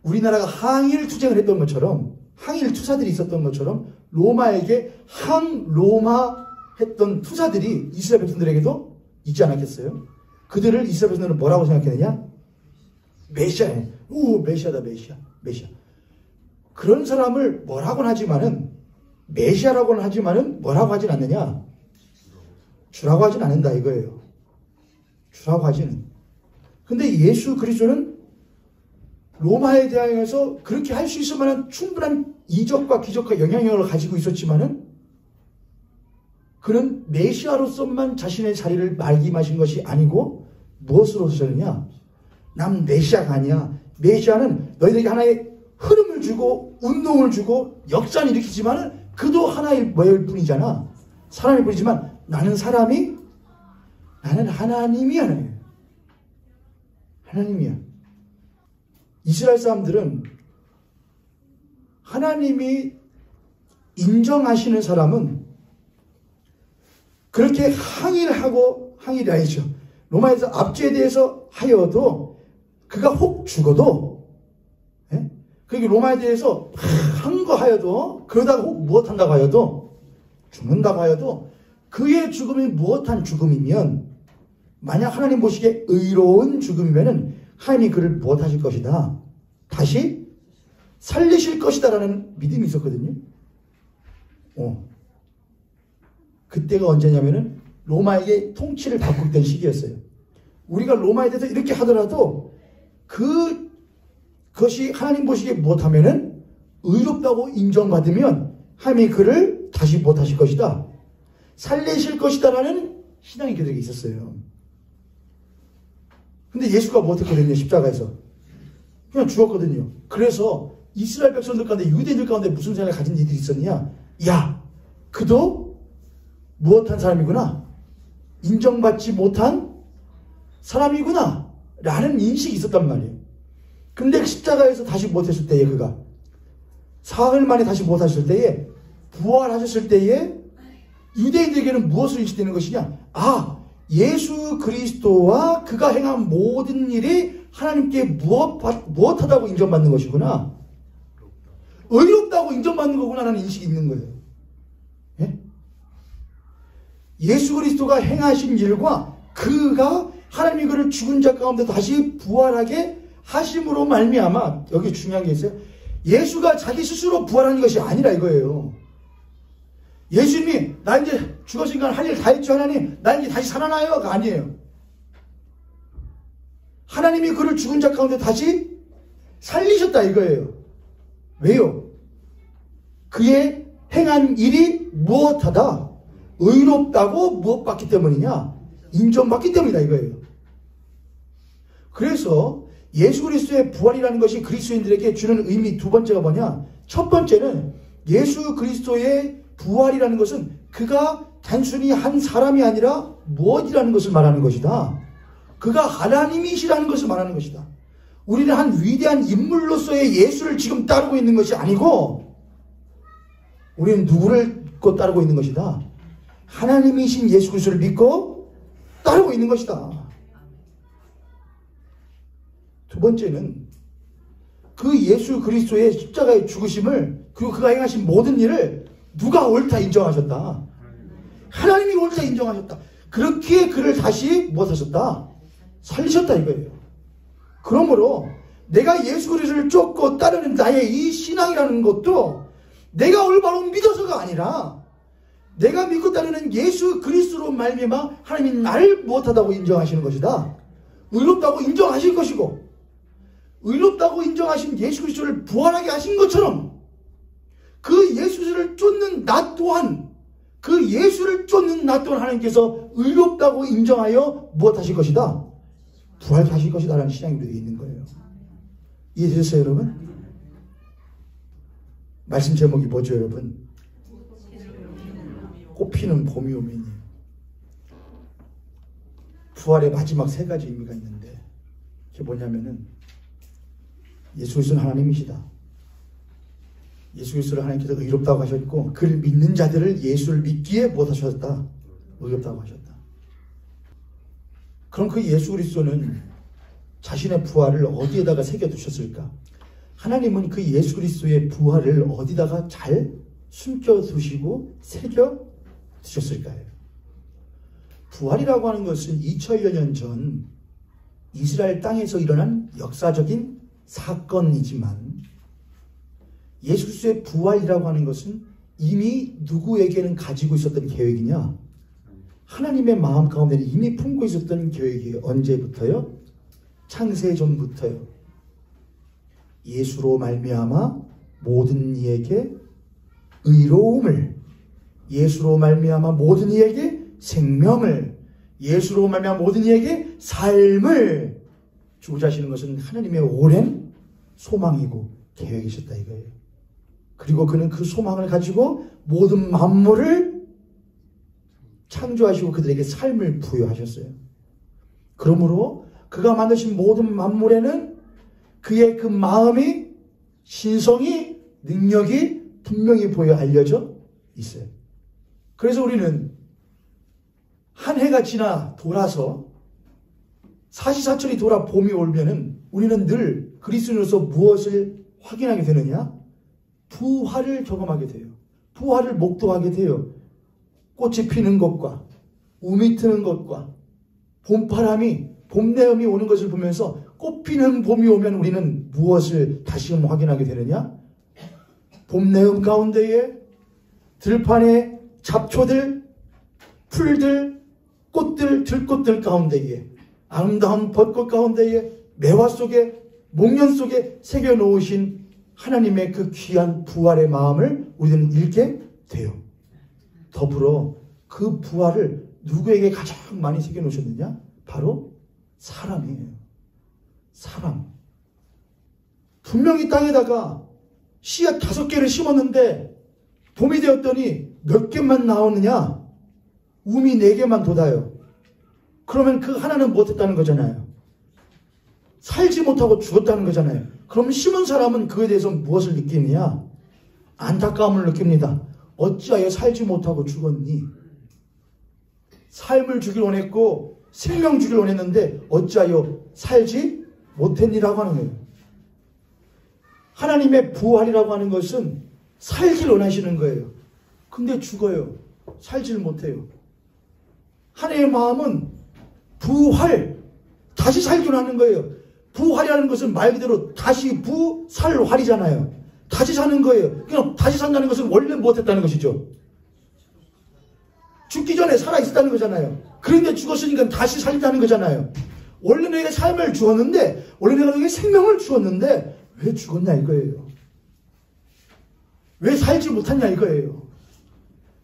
[SPEAKER 1] 우리나라가 항일 투쟁을 했던 것처럼, 항일 투사들이 있었던 것처럼 로마에게 항로마 했던 투사들이 이스라엘 백성들에게도 있지 않았겠어요? 그들을 이스라엘 백성들은 뭐라고 생각했느냐? 메시아에, 메시아다, 메시아. 그런 사람을 뭐라고는 하지만은, 메시아라고는 하지만은 뭐라고 하진 않느냐? 주라고 하진 않는다 이거예요. 주라고 하지는. 근데 예수 그리스도는 로마에 대하여서 그렇게 할 수 있을 만한 충분한 이적과 기적과 영향력을 가지고 있었지만은 그는 메시아로서만 자신의 자리를 말기마신 것이 아니고 무엇으로 서셨느냐? 난 메시아가 아니야. 메시아는 너희들에게 하나의 흐름을 주고 운동을 주고 역사를 일으키지만은 그도 하나의 뭐일 뿐이잖아. 사람일 뿐이지만 나는 하나님이야. 하나님이야. 이스라엘 사람들은 하나님이 인정하시는 사람은 그렇게 항일이 아니죠. 로마에서 압제에 대해서 하여도 그가 혹 죽어도, 그게 로마에 대해서 한 거 하여도, 그러다가 혹 무엇한다고 하여도, 죽는다고 하여도 그의 죽음이 무엇한 죽음이면, 만약 하나님 보시기에 의로운 죽음이면은 하나님이 그를 무엇하실 것이다? 다시 살리실 것이다라는 믿음이 있었거든요. 그때가 언제냐면은 로마에게 통치를 받고 있던 시기였어요. 우리가 로마에 대해서 이렇게 하더라도 그것이 하나님 보시기에 못하면은 의롭다고 인정받으면 하나님이 그를 다시 못하실 것이다. 살리실 것이다라는 신앙이 그들에게 있었어요. 근데 예수가 뭐 어떻게든요? 십자가에서 그냥 죽었거든요. 그래서 이스라엘 백성들 가운데 유대인들 가운데 무슨 생각을 가진 이들이 있었냐? 야, 그도 무엇한 사람이구나. 인정받지 못한 사람이구나 라는 인식이 있었단 말이에요. 근데 십자가에서 다시 못했을 때에 그가 사흘 만에 다시 못하셨을 때에 부활하셨을 때에 유대인들에게는 무엇을 인식되는 것이냐? 아, 예수 그리스도와 그가 행한 모든 일이 하나님께 무엇하다고 인정받는 것이구나. 의롭다고 인정받는 거구나라는 인식이 있는 거예요. 예? 예수 그리스도가 행하신 일과 그가 하나님이 그를 죽은 자 가운데 다시 부활하게 하심으로 말미암아, 여기 중요한 게 있어요. 예수가 자기 스스로 부활하는 것이 아니라 이거예요. 예수님이 나 이제 죽었으니까 할 일 다 했죠 하나님, 나 이제 다시 살아나요가 아니에요. 하나님이 그를 죽은 자 가운데 다시 살리셨다 이거예요. 왜요? 그의 행한 일이 무엇하다? 의롭다고 무엇받기 때문이냐? 인정받기 때문이다 이거예요. 그래서 예수 그리스도의 부활이라는 것이 그리스도인들에게 주는 의미 두 번째가 뭐냐? 첫 번째는 예수 그리스도의 부활이라는 것은 그가 단순히 한 사람이 아니라 무엇이라는 것을 말하는 것이다. 그가 하나님이시라는 것을 말하는 것이다. 우리는 한 위대한 인물로서의 예수를 지금 따르고 있는 것이 아니고 우리는 누구를 믿고 따르고 있는 것이다. 하나님이신 예수 그리스도를 믿고 따르고 있는 것이다. 두 번째는 그 예수 그리스도의 십자가의 죽으심을 그리고 그가 행하신 모든 일을 누가 옳다 인정하셨다. 하나님이 옳다 인정하셨다. 그렇게 그를 다시 무엇하셨다? 살리셨다 이거예요. 그러므로 내가 예수 그리스도를 쫓고 따르는 나의 이 신앙이라는 것도 내가 올바로 믿어서가 아니라 내가 믿고 따르는 예수 그리스도로 말미암아 하나님이 나를 무엇하다고 인정하시는 것이다. 의롭다고 인정하실 것이고 의롭다고 인정하신 예수 그리스도를 부활하게 하신 것처럼 그 예수 그리스도를 쫓는 나 또한 그 예수를 쫓는 나 또한 하나님께서 의롭다고 인정하여 무엇하실 것이다. 부활하실 것이다 라는 신앙이 우리에게 있는 거예요. 이해되셨어요 여러분? 말씀 제목이 뭐죠 여러분? 꽃피는 봄이 오면이에요. 부활의 마지막 세 가지 의미가 있는데 그게 뭐냐면은 예수 그리스도는 하나님이시다. 예수 그리스도를 하나님께서 의롭다고 하셨고 그를 믿는 자들을 예수를 믿기에 못하셨다. 의롭다고 하셨다. 그럼 그 예수 그리스도는 자신의 부활을 어디에다가 새겨두셨을까? 하나님은 그 예수 그리스도의 부활을 어디다가 잘 숨겨두시고 새겨두셨을까요? 부활이라고 하는 것은 2000여 년 전 이스라엘 땅에서 일어난 역사적인 사건이지만 예수 그리스도의 부활이라고 하는 것은 이미 누구에게는 가지고 있었던 계획이냐? 하나님의 마음 가운데는 이미 품고 있었던 계획이에요. 언제부터요? 창세 전부터요. 예수로 말미암아 모든 이에게 의로움을, 예수로 말미암아 모든 이에게 생명을, 예수로 말미암아 모든 이에게 삶을 주고자 하시는 것은 하나님의 오랜 소망이고 계획이셨다 이거예요. 그리고 그는 그 소망을 가지고 모든 만물을 창조하시고 그들에게 삶을 부여하셨어요. 그러므로 그가 만드신 모든 만물에는 그의 그 마음이, 신성이, 능력이 분명히 보여 알려져 있어요. 그래서 우리는 한 해가 지나 돌아서 사시사철이 돌아 봄이 오면은 우리는 늘 그리스도인으로서 무엇을 확인하게 되느냐? 부활을 경험하게 돼요. 부활을 목도하게 돼요. 꽃이 피는 것과 우미 트는 것과 봄바람이, 봄내음이 오는 것을 보면서 꽃피는 봄이 오면 우리는 무엇을 다시금 확인하게 되느냐? 봄 내음 가운데에 들판에 잡초들, 풀들, 꽃들, 들꽃들 가운데에 아름다운 벚꽃 가운데에 매화 속에 목련 속에 새겨놓으신 하나님의 그 귀한 부활의 마음을 우리는 읽게 돼요. 더불어 그 부활을 누구에게 가장 많이 새겨놓으셨느냐? 바로 사람이에요. 사람. 분명히 땅에다가 씨앗 5개를 심었는데 봄이 되었더니 몇 개만 나오느냐? 우미 4개만 돋아요. 그러면 그 하나는 못했다는 거잖아요. 살지 못하고 죽었다는 거잖아요. 그럼 심은 사람은 그에 대해서 무엇을 느끼느냐? 안타까움을 느낍니다. 어찌하여 살지 못하고 죽었니? 삶을 주길 원했고 생명 주길 원했는데 어찌하여 살지 못했니라고 하는 거예요. 하나님의 부활이라고 하는 것은 살길 원하시는 거예요. 근데 죽어요. 살지를 못해요. 하나님의 마음은 부활, 다시 살길 하는 거예요. 부활이라는 것은 말 그대로 다시 부살활이잖아요. 다시 사는 거예요. 그럼 다시 산다는 것은 원래 못했다는 것이죠. 죽기 전에 살아있었다는 거잖아요. 그런데 죽었으니까 다시 살다는 거잖아요. 원래 너에게 삶을 주었는데, 원래 내가 너에게 생명을 주었는데 왜 죽었냐 이거예요. 왜 살지 못했냐 이거예요.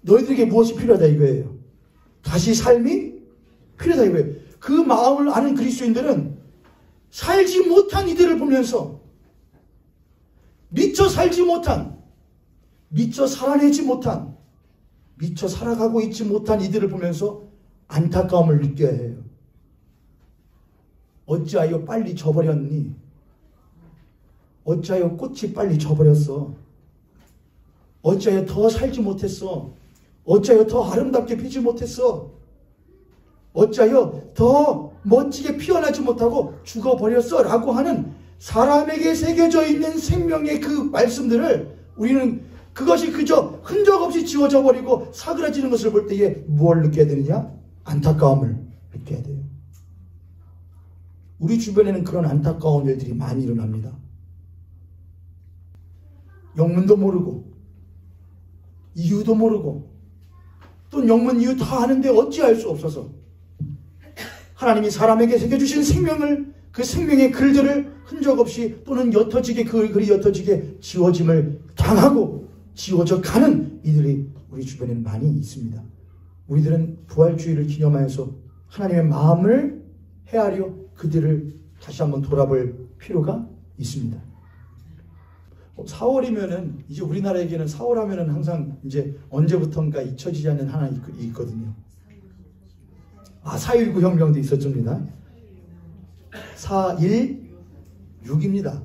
[SPEAKER 1] 너희들에게 무엇이 필요하다 이거예요. 다시 삶이 필요하다 이거예요. 그 마음을 아는 그리스도인들은 살지 못한 이들을 보면서 미처 살지 못한, 미처 살아내지 못한, 미처 살아가고 있지 못한 이들을 보면서 안타까움을 느껴야 해요. 어찌하여 빨리 져버렸니? 어찌하여 꽃이 빨리 져버렸어? 어찌하여 더 살지 못했어? 어찌하여 더 아름답게 피지 못했어? 어찌하여 더 멋지게 피어나지 못하고 죽어버렸어? 라고 하는 사람에게 새겨져 있는 생명의 그 말씀들을 우리는 그것이 그저 흔적 없이 지워져 버리고 사그라지는 것을 볼 때에 무엇을 느껴야 되느냐? 안타까움을 느껴야 돼요. 우리 주변에는 그런 안타까운 일들이 많이 일어납니다. 영문도 모르고 이유도 모르고 또 영문 이유 다 아는데 어찌할 수 없어서 하나님이 사람에게 새겨주신 생명을, 그 생명의 글들을 흔적 없이 또는 옅어지게 그 글이 옅어지게 지워짐을 당하고 지워져 가는 이들이 우리 주변에는 많이 있습니다. 우리들은 부활주의를 기념하여서 하나님의 마음을 헤아려 그들을 다시 한번 돌아볼 필요가 있습니다. 4월이면은 이제 우리나라에게는 4월 하면은 항상 이제 언제부턴가 잊혀지지 않는 하나 있거든요. 4.19 혁명도 있었습니다. 4.16입니다.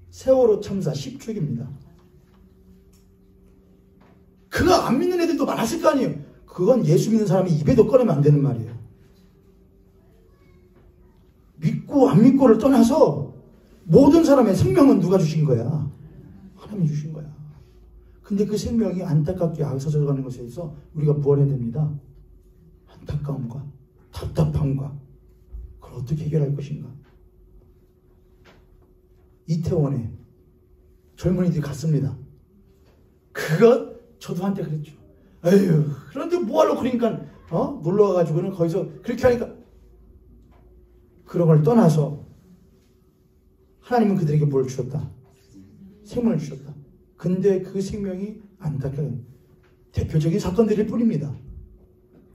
[SPEAKER 1] 세월호 참사 10주기입니다. 그거 안 믿는 애들도 많았을 거 아니에요. 그건 예수 믿는 사람이 입에도 꺼내면 안 되는 말이에요. 믿고 안 믿고를 떠나서 모든 사람의 생명은 누가 주신 거야? 하나님이 주신 거야. 근데 그 생명이 안타깝게 악사져 가는 것에 대해서 우리가 뭘 해야 됩니다? 안타까움과 답답함과 그걸 어떻게 해결할 것인가? 이태원에 젊은이들이 갔습니다. 그거 저도 한때 그랬죠. 에휴, 그런데 뭐하러 그러니까 놀러 가가지고는 거기서 그렇게 하니까 그런 걸 떠나서 하나님은 그들에게 뭘 주셨다? 생명을 주셨다. 근데 그 생명이 안타까운 대표적인 사건들일 뿐입니다.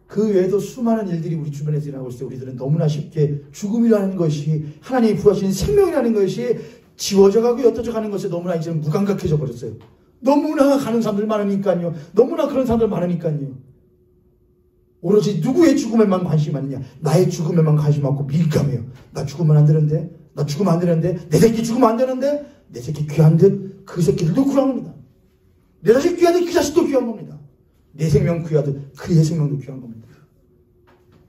[SPEAKER 1] 그 외에도 수많은 일들이 우리 주변에서 일어나고 있을 때 우리들은 너무나 쉽게 죽음이라는 것이, 하나님이 부하신 생명이라는 것이 지워져 가고 옅어져 가는 것에 너무나 이제 무감각해져 버렸어요. 너무나 가는 사람들 많으니까요. 너무나 그런 사람들 많으니까요. 오로지 누구의 죽음에만 관심이 많으냐? 나의 죽음에만 관심 많고 민감해요. 나 죽으면 안 되는데, 나 죽으면 안 되는데, 내 새끼 죽으면 안 되는데, 내 새끼 귀한 듯 그 새끼들도 귀한 겁니다. 내 자식 귀한 듯 그 자식도 귀한 겁니다. 내 생명 귀하듯 그의 생명도 귀한 겁니다.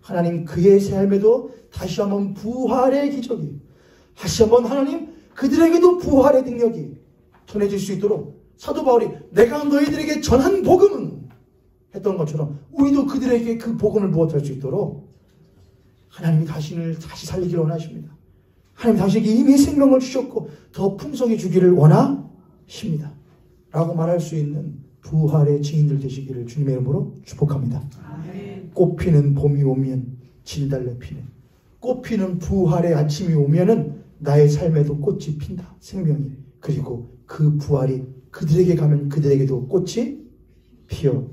[SPEAKER 1] 하나님 그의 삶에도 다시 한번 부활의 기적이, 다시 한번 하나님 그들에게도 부활의 능력이 전해질 수 있도록 사도 바울이 내가 너희들에게 전한 복음은 했던 것처럼 우리도 그들에게 그 복음을 무엇할 수 있도록 하나님이 당신을 다시 살리기를 원하십니다. 하나님 당신에게 이미 생명을 주셨고 더 풍성히 주기를 원하십니다. 라고 말할 수 있는 부활의 증인들 되시기를 주님의 이름으로 축복합니다. 꽃피는 봄이 오면 진달래 피네. 꽃피는 부활의 아침이 오면은 나의 삶에도 꽃이 핀다. 생명이. 그리고 그 부활이 그들에게 가면 그들에게도 꽃이 피어